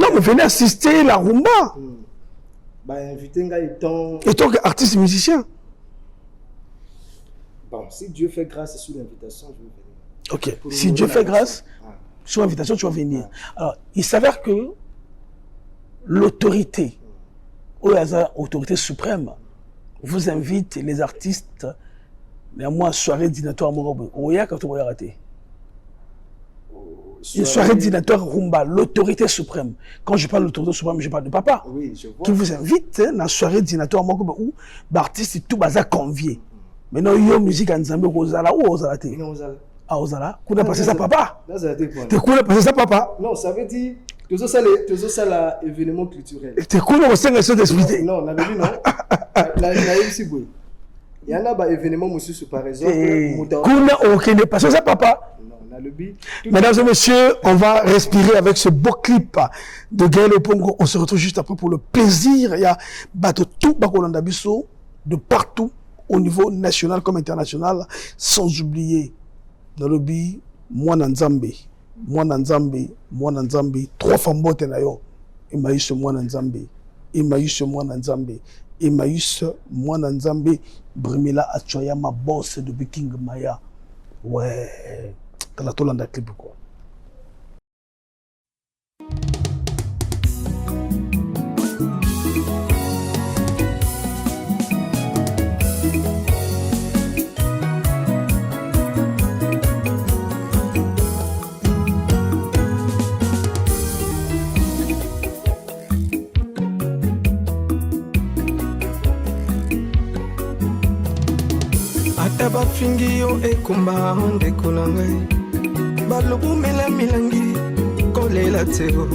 Non, mais venez assister la rumba. Inviter étant artiste musicien. Bon, si Dieu fait grâce sur l'invitation, je vais venir. Ok, si Dieu fait grâce sur l'invitation, tu vas venir. Alors, il s'avère que l'autorité, autorité suprême, vous invite les artistes, mais à moi, soirée dînatoire à Morobo. Oya, quand on va rater. Une soirée dînatoire rumba, l'autorité suprême. Quand je parle de l'autorité suprême, je parle de papa. Oui, je vois. Qui vous invite dans la soirée dînatoire à Morobo où l'artiste est tout basé convié. Maintenant, il y a une musique en Zambie, Ozala ou Ozala te? Non, Ozala. Ah, Ozala? Qu'on a passé ça, papa? Tu as passé ça, papa? Non, ça veut dire. Tu as ça l'événement culturel. Tu connais au sein de ce d'expliquer? Non, on avait dit non. Il y en a des événements, monsieur, par exemple. Qu'on a aucun passé ça, papa? Non, on a le but. Mesdames et messieurs, on va respirer avec ce beau clip de Gaël Opongo. On se retrouve juste après pour le plaisir. Il y a tout Bakolanda Bisso de partout, au niveau national comme international, sans oublier dans le but, moi Nzambe, 3 femmes bottes nayo, Emmaüs moi Nzambe, Emmaüs moi Nzambe, Emmaüs moi Nzambe, Brimila Achoya ma boss de King Maya. Ouais, t'as la tolanda clip quoi. bafingi yo ekomba ndeko na ngai balobumela milangi kolela teo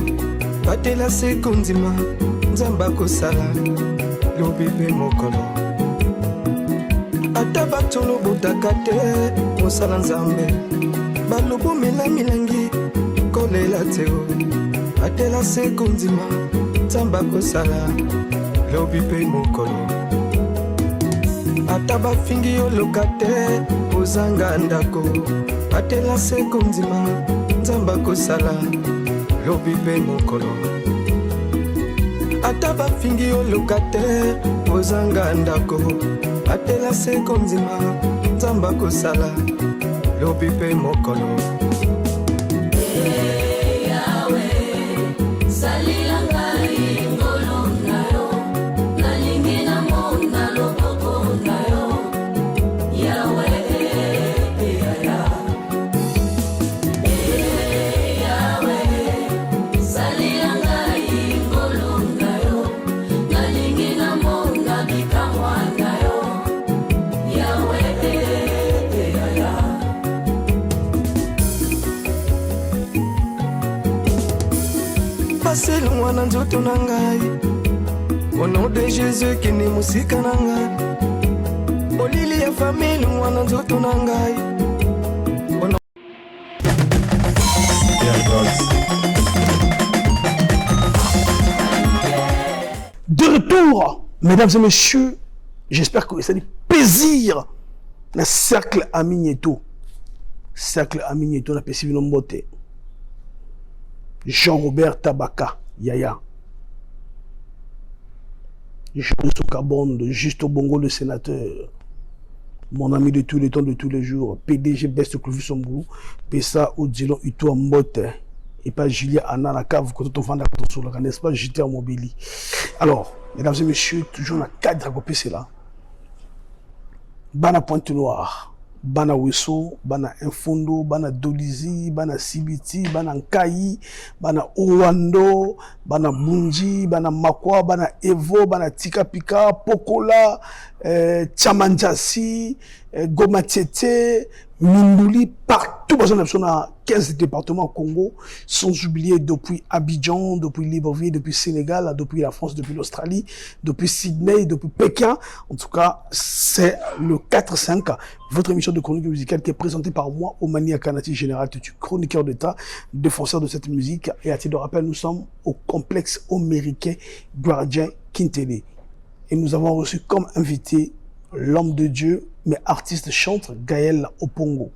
batela sekondima nzambe akosala lobibe mokolo ata bato lobotaka te mosala nzambe balobumela milangi kolela teo batela sekondima nzambe akosala lobibe mokolo ata bafingi yo loka te ozanga ndako batela sekondima nzambe akosala lobi mpe mokolo ata bafingi yo loka te ozanga ndako batela sekondima nzambe akosala lobi mpe mokolo Yawe salila ngai ngolo na yo nalingi na mona loboko na yo Yawe Yawe salila ngai ngolo na yo nalingi na mona bikamwa na yo Yawe baselungwa na nzoto na ngai au nom de Jésus kini musika na ngai olili ya famille lungwa na nzoto na ngai De retour, mesdames et messieurs, j'espère que ça dit plaisir le cercle Aminieto. Cercle Aminieto, on a perçu une beauté. Jean-Robert Tabaka, Yaya. Jean Soukabonde, Juste Bongo, le sénateur. Mon ami de tous les temps, de tous les jours. PDG Best Clovis Sombou. Pessa Odilon Uto Mbote. Et pas Julia Anna la cave, quand on vend la sur le n'est-ce pas, j'étais en mobili. Alors, mesdames et messieurs, toujours la cadre à c'est là. Bana Pointe Noire. Bana Wesso, Bana Infondo, Bana Dolizi, Bana Sibiti, Bana Nkai, Bana Owando, Bana Bunji, Bana Makwa, Bana Evo, Bana Tikapika, Pokola, Tchamanjasi, Gomatete, Minduli, partout dans 15 départements au Congo, sans oublier depuis Abidjan, depuis Libreville, depuis Sénégal, depuis la France, depuis l'Australie, depuis Sydney, depuis Pékin. En tout cas, c'est le 4-5, votre émission de chronique musicale qui est présentée par moi, Omania Kanati, général Tutu, chroniqueur d'État, défenseur de cette musique. Et à titre de rappel, nous sommes au complexe américain Guardian Kintele. Et nous avons reçu comme invité l'homme de Dieu, mais artiste chantre, Gaël Opongo.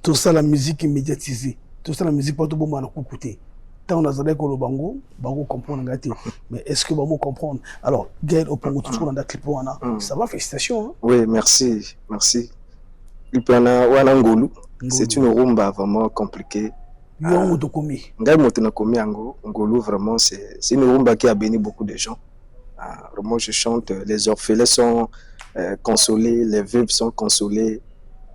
Tout ça, la musique est médiatisée. Tout ça, la musique, pas tout le monde a écouté. Tant on a dit que le bango, bango comprend. Mais est-ce que bango comprend? Alors, Gaël Opongo, tout ce qu'on a clip, ça va, félicitations. Hein? Oui, merci. Merci. C'est une rumba vraiment compliquée. Vraiment, c'est une rumba qui a béni beaucoup de gens. Vraiment, je chante, les orphelins sont consolés, les veuves sont consolées,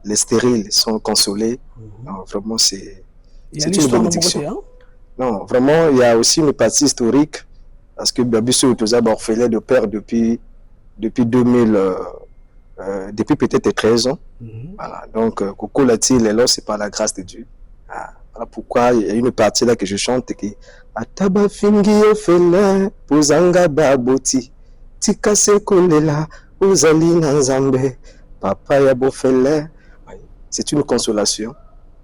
les stériles sont consolés. Non, vraiment, c'est une bénédiction. Hein? Non, vraiment, il y a aussi une partie historique, parce que Babiso est orphelin de père depuis 2000, depuis peut-être 13 ans. Voilà, donc, Koko Lati, c'est par la grâce de Dieu. Voilà pourquoi il y a une partie là que je chante qui Ataba fingi ofele pozanga baboti tika sekolela ozali na nzambe papa ya bofele. C'est une consolation.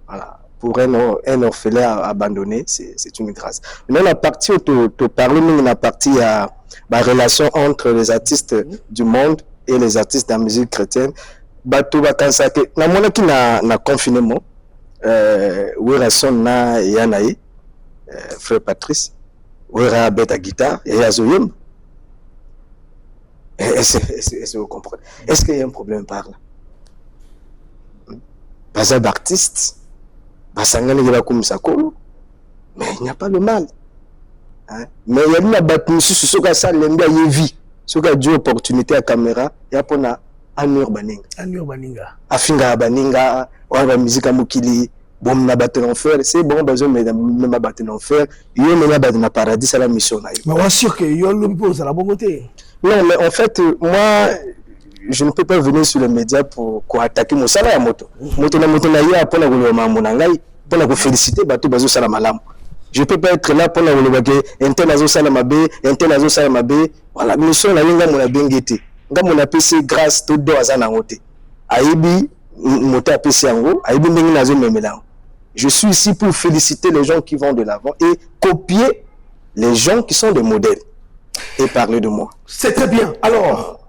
Voilà, pour un orphelin abandonné, c'est une grâce. Maintenant la partie où tu parles, la partie à la relation entre les artistes du monde et les artistes de la musique chrétienne. Bato bakansa ke na mona ki na confinement. Wera son na yanaï, frère Patrice, Wera bête à guitare, et Azoyem. Est-ce que vous comprenez? Est-ce qu'il y a un problème par là? Pas un artiste, mais il n'y a pas le mal. Hein? Mais il y a une bâtisse, ce que ça l'aime vie, ce que Dieu opportunité à caméra, il y a pour Anur Baninga. Afinga Baninga. La musique à Mokili, bon, ma battu l'enfer, c'est bon, besoin de ma battu l'enfer, il y a une battu dans le paradis, c'est la mission. Mais on est sûr que il y a le à la bonne côté. Non, mais en fait, moi, je ne peux pas venir sur les médias pour attaquer mon salaire à moto. Moto na ya pour la féliciter bato bazo sala malamu. Je ne peux pas être là pour la interne salamabe, interne salamabe. Voilà, mission la linga mon bengete. Nga mon PC grâce tout do azana ngote. Aibi moto PC ango, aibi ndengi nazo memelang. Je suis ici pour féliciter les gens qui vont de l'avant et copier les gens qui sont des modèles et parler de moi. C'est très bien. Alors,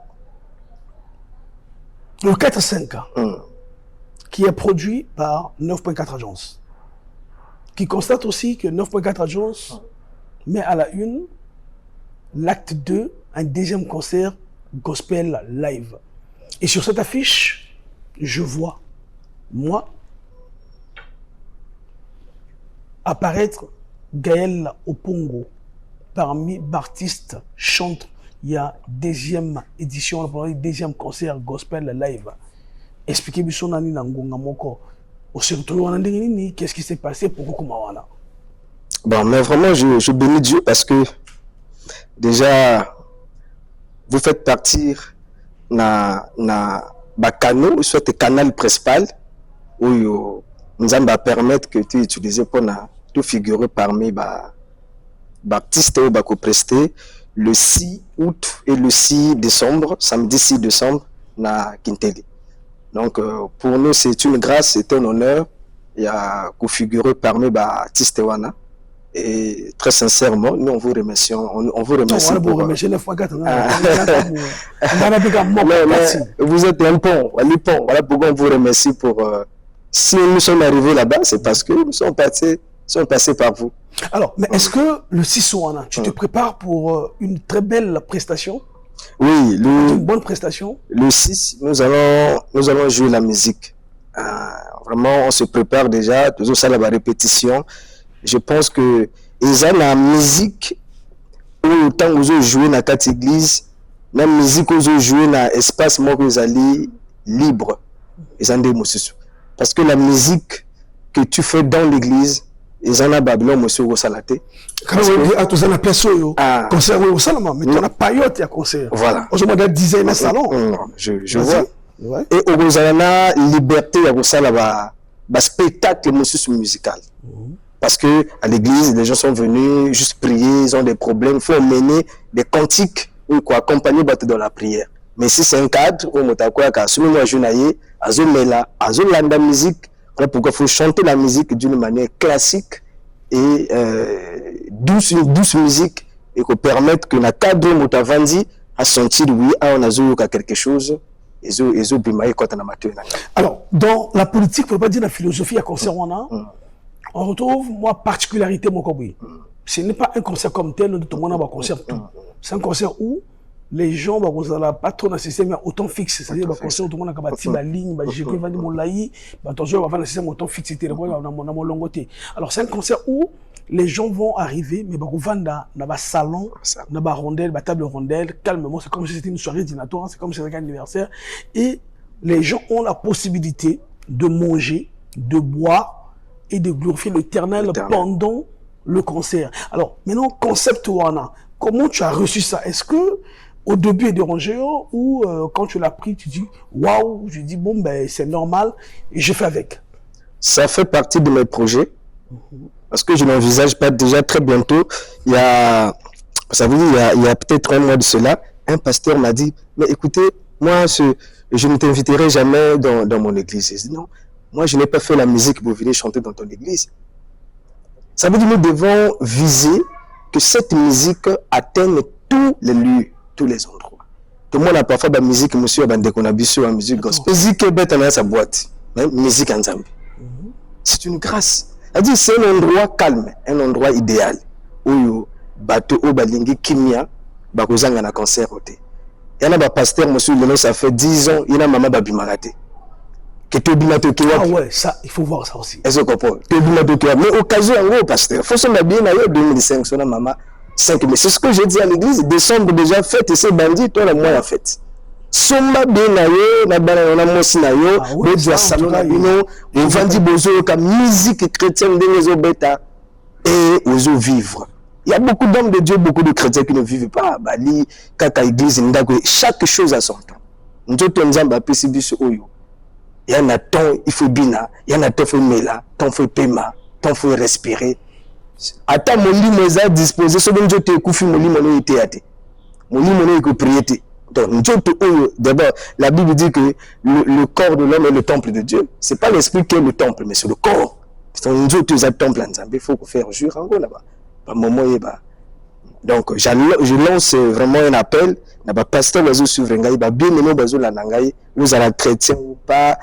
le 4-5, qui est produit par 9.4 Agences, qui constate aussi que 9.4 Agences met à la une l'acte 2, un deuxième concert gospel live. Et sur cette affiche, je vois, moi, apparaître Gaël Opongo parmi artistes chantent. Il y a deuxième édition, deuxième concert gospel live. Expliquez-moi son année Nangonga Moko. Qu'est-ce qui s'est passé pour Kumawana? Bon, mais vraiment, je bénis Dieu parce que déjà, vous faites partir na canal, soit canal principal où nous allons permettre que tu utilises pour tout figurer parmi artistes ou presté le 6 août et le 6 décembre, samedi 6 décembre, na Kinteli. Donc, pour nous, c'est une grâce, c'est un honneur. Il y a figurer parmi les artistes wana. Et très sincèrement, nous on vous remercie. On vous remercie. Vous êtes un pont. Voilà pourquoi on vous remercie pour. Si nous sommes arrivés là-bas, c'est parce que nous sommes passés par vous. Alors, mais est-ce que le 6 wana, tu te prépares pour une très belle prestation? Oui, une bonne prestation. Le 6, nous allons jouer la musique. Vraiment, on se prépare déjà. Toujours ça, la répétition. Je pense que ils ont la musique où autant vous jouez dans cette église, la musique où vous jouez dans l'espace moi que vous allez libre. Ils ont des mots. Parce que la musique que tu fais dans l'église, ils ont la Babylone monsieur au salaté. Quand on a tous un perso concert au salon, mais on a pas eu de concert. Voilà. Aujourd'hui, on a design un salon. Je vois. Ouais. Et au Rosalana, liberté au salon, spectacle musical. Parce que à l'église, les gens sont venus juste prier, ils ont des problèmes, il faut mener des cantiques pour accompagner dans la prière. Mais si c'est un cadre, on la musique, pourquoi il faut chanter la musique d'une manière classique et douce musique et qu'on permette que le cadre motavandi à sentir oui, on a quelque chose. Alors, dans la politique, il ne faut pas dire la philosophie à concert on retrouve, moi, particularité, mon coboui. Ce n'est pas un concert comme tel, tout le monde a un concert tout. C'est un concert où les gens ne pas trop nécessaire, mais autant fixe. C'est-à-dire un concert où tout le monde a la ligne, j'ai vu mon laï, attention, on va nécessaire autant fixe, alors c'est un concert où les gens vont arriver, mais ils vont dans un salon, dans un rondelle, une table rondelle, calmement, c'est comme si c'était une soirée dînatoire, c'est comme si c'était un anniversaire. Et les gens ont la possibilité de manger, de boire, et de glorifier l'Éternel pendant le concert. Alors, maintenant, concept Wana, comment tu as reçu ça? Est-ce que au début est dérangé ou quand tu l'as pris, tu dis waouh, je dis bon, ben c'est normal et je fais avec? Ça fait partie de mes projets parce que je n'envisage pas déjà très bientôt. Il y a peut-être un mois de cela, un pasteur m'a dit mais écoutez, moi, je ne t'inviterai jamais dans mon église. Je dis non. Moi, je n'ai pas fait la musique pour venir chanter dans ton église. Ça veut dire que nous devons viser que cette musique atteigne tous les lieux, tous les endroits. Tout le monde a parfois la musique, monsieur, la musique gospel. Musique est bête dans sa boîte. Musique en Zambie. C'est une grâce. C'est un endroit calme, un endroit idéal. Où bateau, où balingi, kimia, bakozanga na concert. Il y a un pasteur, monsieur, ça fait 10 ans, il y a un maman babimarate. Ah ouais, ça, il faut voir ça aussi. Est-ce que vous comprenez? Mais occasion, pasteur, il faut se mettre bien en 2005, son maman, 5 mais c'est ce que j'ai dit à l'église, décembre déjà fête, et c'est bandit, toi la mois la fête. Somba bien na banana mosi na yo, bedia salon na bino, on vandi bozo comme musique chrétienne de les bêta et ozo vivre. Il y a beaucoup d'hommes de Dieu, beaucoup de chrétiens qui ne vivent pas. Bali, kaka église, chaque chose a son temps. nzoto nzambe apesi biso oyo ya na temps il faut bina ya na temps faut mela temps faut pema temps faut respirer ata molimo eza disposé soki nzoto ekufi molimo no ete ya te molimo no ekoprier te. Donc nzoto oyo d'abord la Bible dit que le corps de l'homme est le temple de Dieu. C'est pas l'esprit qui est le temple mais c'est le corps. C'est nzoto eza temple nzambe, il faut faire jure ngo là-bas ba moment yeba. Donc je lance vraiment un appel na ba pasteur bazo suivre ngai ba bien aimé bazo la ngai nous allons chrétiens ou pas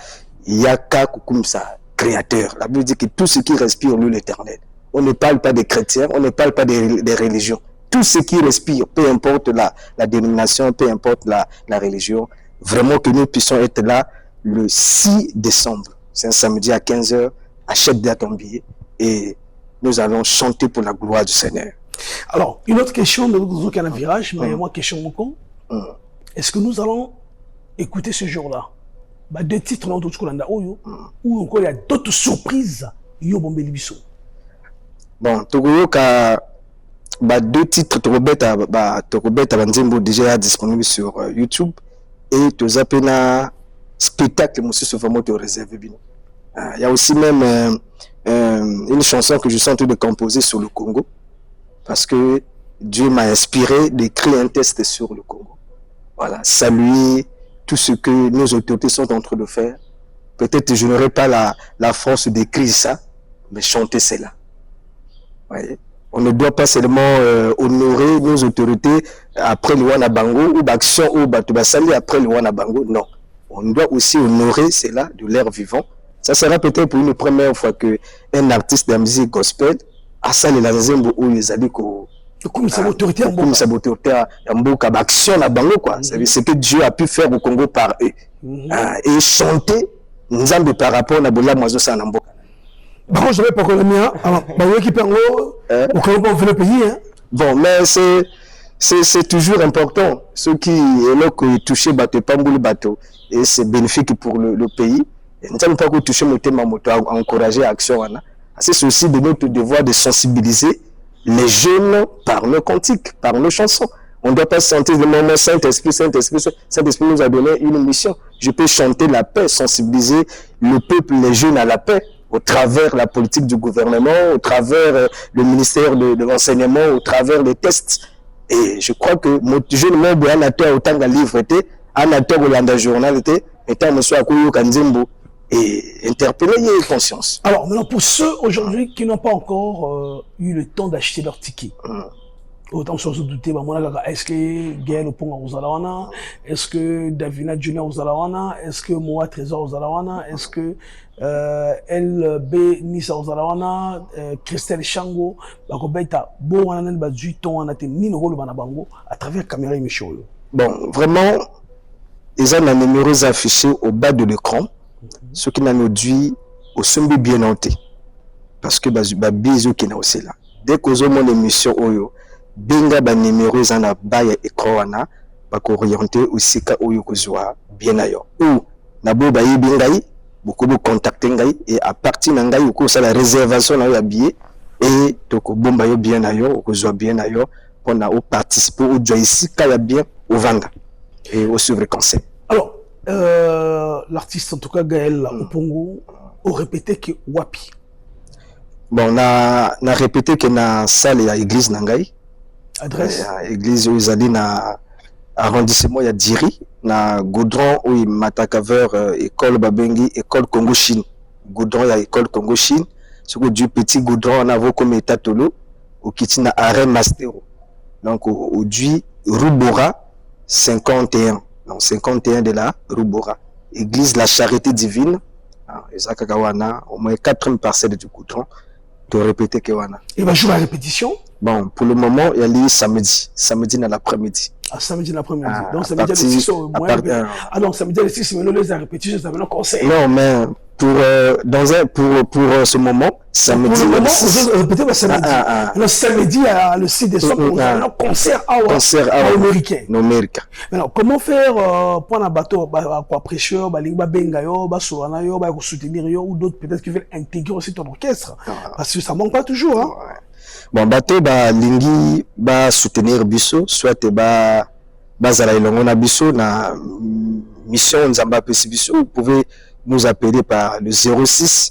yaka comme ça créateur. La Bible dit que tout ce qui respire lui l'Éternel. On ne parle pas des chrétiens, on ne parle pas des religions. Tout ce qui respire, peu importe la dénomination, peu importe la religion, vraiment que nous puissions être là le 6 décembre. C'est un samedi à 15h, achète déjà ton billet et nous allons chanter pour la gloire du Seigneur. Alors, une autre question, de aucun virage, mais moi, question mon con. Est-ce que nous allons écouter ce jour-là deux titres dans d'autres ou encore il y a d'autres surprises bon, Togoyoka, deux titres Tokobeta Banzembo déjà disponibles sur YouTube et tous appena spectacle monsieur vraiment te réservé. Il y a aussi même une chanson que je suis en train de composer sur le Congo parce que Dieu m'a inspiré d'écrire un texte sur le Congo. Voilà, saluer tout ce que nos autorités sont en train de faire. Peut-être je n'aurai pas la force d'écrire ça, mais chanter cela. Voyez? On ne doit pas seulement honorer nos autorités après le Wanabango ou l'action ou Batubasali après le Wanabango. Non. On doit aussi honorer cela de l'air vivant. Ça sera peut-être pour une première fois qu'un artiste de la musique gospel a salé la Nzembo où ils allaient comme sa autorité en Mboka, action la bango quoi. C'est ce que Dieu a pu faire au Congo par eux. Et chanter Nzambe par rapport à Bola Moiso Sana Mboka. Bon, je vais pas connaître bien. Alors, qui peut au Congo le pays. Bon, mais c'est toujours important. Ceux qui touchent bateau, Pambouli bateau, et c'est bénéfique pour le pays. Nous ne pas que toucher mon thème à encourager l'action. C'est aussi de notre devoir de sensibiliser les jeunes par nos cantiques, par nos chansons. On ne doit pas sentir le moment Saint-Esprit nous a donné une mission. Je peux chanter la paix, sensibiliser le peuple, les jeunes à la paix, au travers la politique du gouvernement, au travers le ministère de l'enseignement, au travers les tests. Et je crois que mon jeune membre a autant de livres, a un journal, étant monsieur Akoyo Kanzembo, et interpeller et conscience. Alors maintenant pour ceux aujourd'hui qui n'ont pas encore eu le temps d'acheter leur ticket, autant sans se douter, est-ce que Gaël Oponga aux Alawana, est-ce que Davina Junior aux Alawana, est-ce que Moa Trésor aux Alawana, est-ce que LB Nissa aux Alawana, Christelle Chango, Bakobeta, bon, on a un 18 ans, on a été ni le rôle Banabango à travers la caméra et Michel. Bon, vraiment, ils ont un numéro affiché au bas de l'écran. Ce qui n'a nous dit au sommet bien noté parce que bisou qui n'a aussi là dès que mon émission oyo benga ba numéro za na ba ya écran wana ba ko orienter aussi ka oyo ko zwa bien ayo ou na bo ba yebi ngai beaucoup de contacter ngai et à partir na ngai ko ça la réservation na ya billet et to ko bomba yo bien ayo ko zwa bien ayo pour na participer au joie ici ka ya bien au vendre et au suivre conseil. Alors l'artiste en tout cas Gaël Opongo a répété que wapi. Bon, on a répété que na salle ya église Nangai. Adresse église où ils allaient na arrondissement ya Diri na Goudron où ils mataka vers école Babengi école Congo Chine. Goudron ya école Congo Chine. Ce que du petit Goudron on a vu comme état tolo au kitina arrêt Mastero. Donc au du Rubora 51. Donc 51 de la Rubora. Église La Charité Divine. Au moins 4 parcelles du Goudron. De répéter que wana. Il va jouer la répétition? Bon, pour le moment, il y a les samedi. Samedi dans l'après-midi. Ah, samedi dans l'après-midi. Donc samedi à les 6 au moins. Ah non, samedi à les 6, mais nous les répétitions, ça veut un conseil. Non, mais pour ce moment, samedi. Pour le moment, vous répétez le samedi. Le samedi, le 6 décembre, vous avez un concert américain. Maintenant, comment faire pour un bateau, quoi, prêcheur, lingba bengayo, souranayo, soutenir ou d'autres peut-être qui veulent intégrer aussi ton orchestre? Parce que ça manque pas toujours, hein. Bon, bateau, lingi, soutenir biso, soit zala ilongo na biso na mission Nzamba Pesibiso, vous pouvez nous appeler par le 06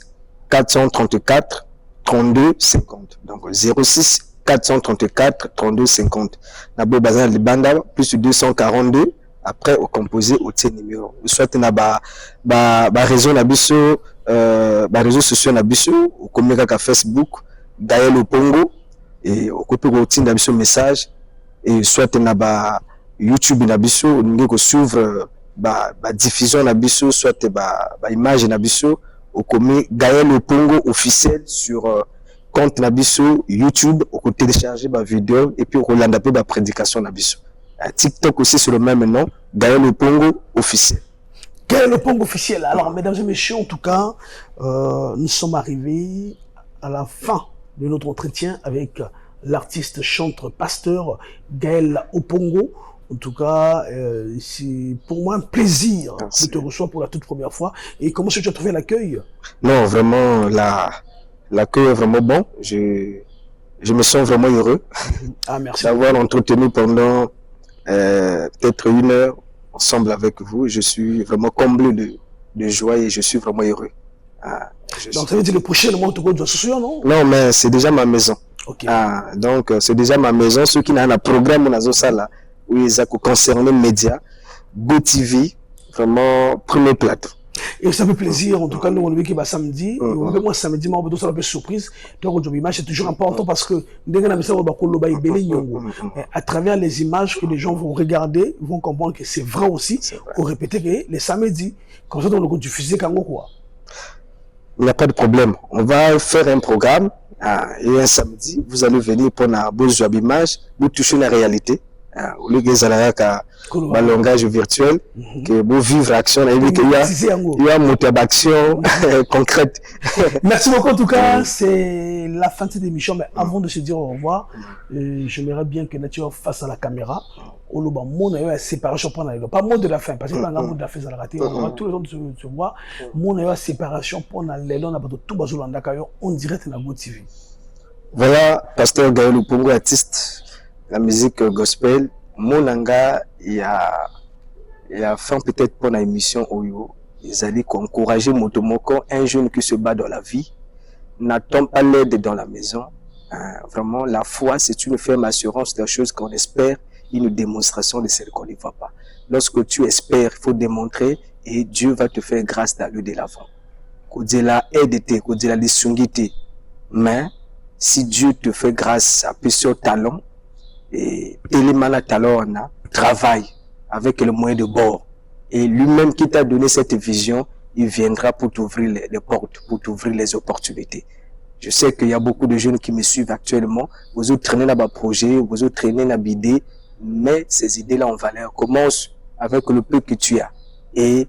434 32 50. Donc 06 434 32 50. Nabo Bazan Libanda, plus de 242. Après, au composé au T numéro. Soit na ba réseau nabiso, réseaux sociaux nabiso, au communiquer Facebook, Gaël Opongo, et au côté au T nabiso message, et soit na ba YouTube nabiso, nous suivre diffusion nabiso, soit image nabiso, au communiquer Gaël Opongo officiel sur compte nabiso YouTube, au télécharger ma vidéo, et puis au Rolanda pe prédication nabiso. TikTok aussi sur le même nom, Gaël Opongo officiel. Gaël Opongo officiel. Alors, mesdames et messieurs, en tout cas, nous sommes arrivés à la fin de notre entretien avec l'artiste, chanteur, pasteur Gaël Opongo. En tout cas, c'est pour moi un plaisir de te recevoir pour la toute première fois. Et comment est-ce que tu as trouvé l'accueil? Non, vraiment, l'accueil est vraiment bon. Je me sens vraiment heureux d'avoir entretenu pendant peut-être 1 heure ensemble avec vous. Je suis vraiment comblé de joie et je suis vraiment heureux. Donc ça veut dire que le prochain moment tu dois se souvenir, non? Non, mais c'est déjà ma maison. Okay. Donc c'est déjà ma maison. Ceux qui n'ont un programme dans ça là, où ils ont concerné les médias, GoTV, vraiment premier plateau. Et ça fait plaisir, en tout cas, nous, on est samedi, moi, samedi, moi, on a une surprise. Donc, c'est toujours important parce que, à travers les images que les gens vont regarder, ils vont comprendre que c'est vrai aussi, pour répéter que les samedis, comme ça, on va diffuser quand quoi. Il n'y a pas de problème. On va faire un programme, et un samedi, vous allez venir pour un beau job image, vous touchez la réalité. Au lieu de le langage virtuel, que vous vivre l'action, il y a un moteur d'action concrète. Merci beaucoup en tout cas, c'est la fin de cette émission, mais avant de se dire au revoir, j'aimerais bien que Nature face à la caméra, on a une séparation pendant le pas mot de la fin, parce que pendant le mot de la fin, ça l'a raté, on va tous les gens se voir, on a une séparation pendant le long, on a tout bazolanda on dirait que c'est TV. Voilà, pasteur Gaël Opongo, artiste. La musique gospel, mon anga, il y a fin peut-être pour la émission Oyo, ils allaient encourager Motomoko, un jeune qui se bat dans la vie, n'attend pas l'aide dans la maison. Vraiment, la foi, c'est une ferme assurance des choses qu'on espère, une démonstration de celles qu'on ne voit pas. Lorsque tu espères, il faut démontrer et Dieu va te faire grâce d'aller de l'avant. Kodela aide-te, kodela lisungite. Mais, si Dieu te fait grâce à plusieurs talents, et Télémana Talona travaille avec le moyen de bord. Et lui-même qui t'a donné cette vision, il viendra pour t'ouvrir les portes, pour t'ouvrir les opportunités. Je sais qu'il y a beaucoup de jeunes qui me suivent actuellement. Vous autres traînez dans vos projets, vous autres traînez dans vos idées, mais ces idées-là en valeur. Commence avec le peu que tu as. Et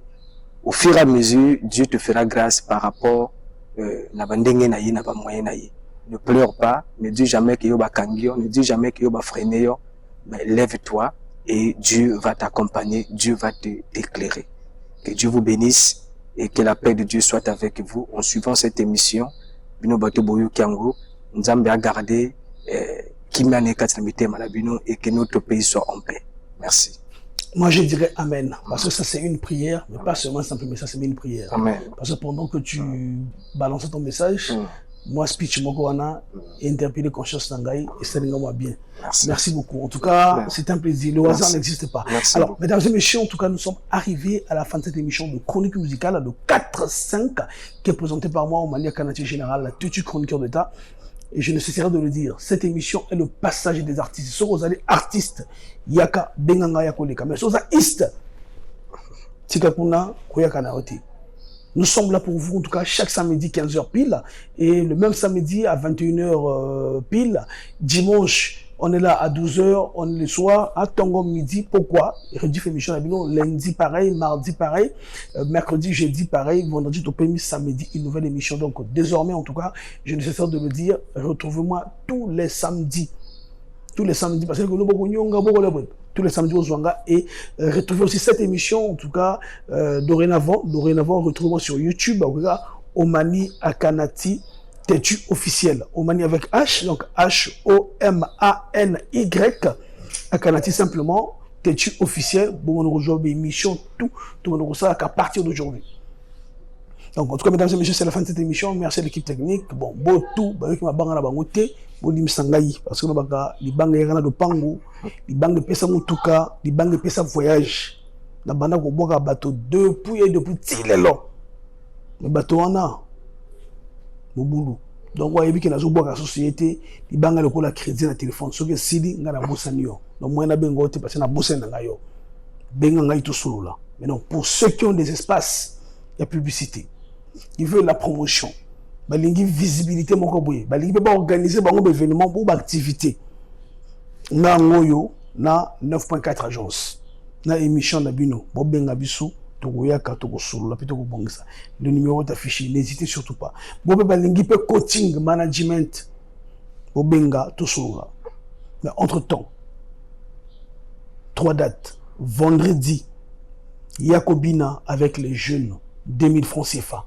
au fur et à mesure, Dieu te fera grâce par rapport à la moyen. Ne pleure pas, ne dis jamais que yoba kangio, ne dis jamais que yoba freiner, mais lève-toi et Dieu va t'accompagner, Dieu va t'éclairer. Que Dieu vous bénisse et que la paix de Dieu soit avec vous en suivant cette émission. Bino bato boyo kiango, nzambe a gardé kimane katlamite malabino et que notre pays soit en paix. Merci. Moi je dirais Amen, parce que ça c'est une prière, mais pas seulement simplement ça c'est une prière. Amen. Parce que pendant que tu balances ton message, moi, speech Mokoana, interpellé conscience Nangaï, et ça nous bien. Merci beaucoup. En tout cas, c'est un plaisir. Le hasard n'existe pas. Alors, mesdames et messieurs, en tout cas, nous sommes arrivés à la fin de cette émission de chronique musicale de 4-5, qui est présentée par moi, Omania Kanati Général, la tutu chroniqueur d'État. Et je ne cesserai de le dire, cette émission est le passage des artistes. Si vous allez artistes, Yaka, Benganga Yakoleka, mais si vous êtes artistes, Tikakuna, Koyaka Naoti. Nous sommes là pour vous, en tout cas, chaque samedi 15h pile, et le même samedi à 21h pile. Dimanche, on est là à 12h, on est le soir, à Tongo midi. Pourquoi? Rediff émission à Bino, lundi pareil, mardi pareil, mercredi, jeudi pareil, vendredi, topémis, samedi, une nouvelle émission. Donc, désormais, en tout cas, je ne cesse de le dire, retrouvez-moi tous les samedis. Tous les samedis, parce que nous, tous les samedis au Zwanga, et retrouvez aussi cette émission, en tout cas, dorénavant, retrouvez-moi sur YouTube, Omani Akanati, Tetu officiel. Omani avec H, donc H-O-M-A-N-Y, Akanati simplement, têtu officiel, bon, on rejoint émission, tout le monde ça qu'à partir d'aujourd'hui. Donc, en tout cas, mesdames et messieurs, c'est la fin de cette émission. Merci à l'équipe technique. Bon, tout, qui m'a bangé la bangote, bon, il me sangaï, parce que les bangs de de pango, les bangs de pesa mutuka, les bangs de pesa voyage. La banda ko boka bateau depuis tilelo. Le bateau en a, boulou. Donc, on a vu que la société, les banques de la crédit dans le téléphone, ce que c'est dit, on a bossé nio. Donc, moi, on a bien goûté parce qu'on a bossé dans la yo. Ben, on a tout solo là. Mais non, pour ceux qui ont des espaces, il y a publicité. Ils veulent la promotion. Il y a visibilité, mon coboy. Il peut pas organiser un événement pour l'activité. On a 9.4 agences. On a émission d'Abino. Bon, ben, Abissou. Le numéro est affiché, n'hésitez surtout pas. Bon, coaching, management, tout ça. Mais entre-temps, 3 dates. Vendredi, Yakobina avec les jeunes, 2000 francs CFA.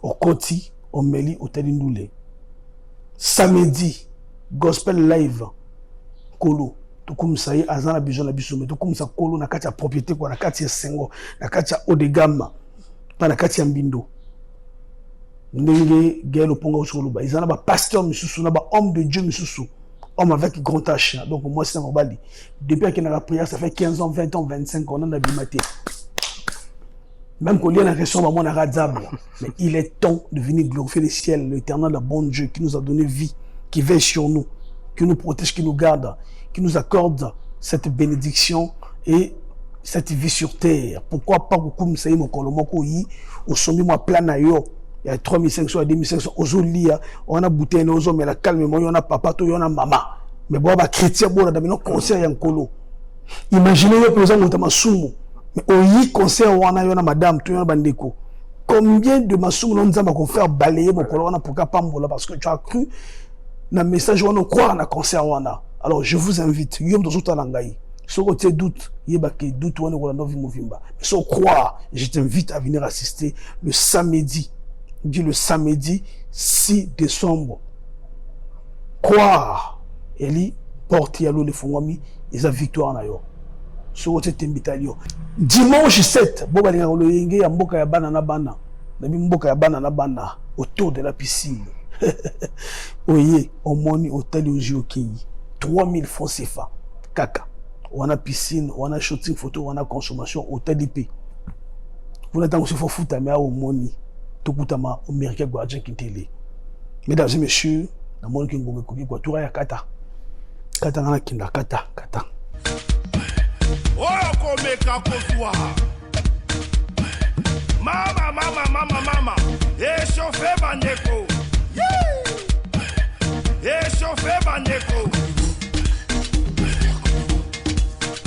Au Koti, au Meli, au Telindoulé. Samedi, Gospel Live, Kolo. Tout comme ça, azana besoin de bisou, tout comme ça, Kolo na katia propriété, na katia sengo, na katia haut de gamme, pas na katia mbindo. Ndenge gel au pongo sur le bas. Ils en ont un pasteur, monsieur, un homme de Dieu, monsieur, homme avec grand tâche. Donc moi, c'est un bali. Depuis qu'il a la prière, ça fait 15 ans, 20 ans, 25 ans, on a bimaté. Même qu'on lit la question, on a radzable. Mais il est temps de venir glorifier le ciel, l'éternel, le bon Dieu qui nous a donné vie, qui veille sur nous, qui nous protège, qui nous garde, qui nous accorde cette bénédiction et cette vie sur terre. Pourquoi pas beaucoup de gens qui au sommet moi plan il y a 3500 à 2500 aujourd'hui on a bouteille nos hommes mais la calme moi on a papa toi on a maman mais bon ba chrétien bon dans nos concert ya nkolo imaginez le président Motamasumu mais au concert on a madame toi on a bandeko combien de masumu on nzamba qu'on faire balayer mon kolo on a pourquoi pas mbola parce que tu as cru na message on croire na concert on a. Alors je vous invite, yom dans tout langai. Si vous avez doute, doute on est dans movimba. Mais si vous croire, je t'invite à venir assister le samedi. Dit le samedi 6 décembre. Croire, Eli porte yalo le fongami, ils ont victoire na yo. Si vous êtes invité à yo. Dimanche 7, boba linga lo yenge ya mboka ya bana na bana. Na mboka ya bana na bana autour de la piscine. Oye, au moni hôtel Ojiokei. 3000 francs CFA. Kaka. On a piscine, on a shooting photo, on a consommation, hôtel IP. Vous n'avez pas de foot, mais au money. Tout le monde au Américain Guardian qui télé. Mesdames et messieurs, dans le monde qui est coupé, quoi, tout le kata. Kata na kinda, kata. Oh, komeka koswa. Mama. Échauffez bandeko. Échauffez bandeko.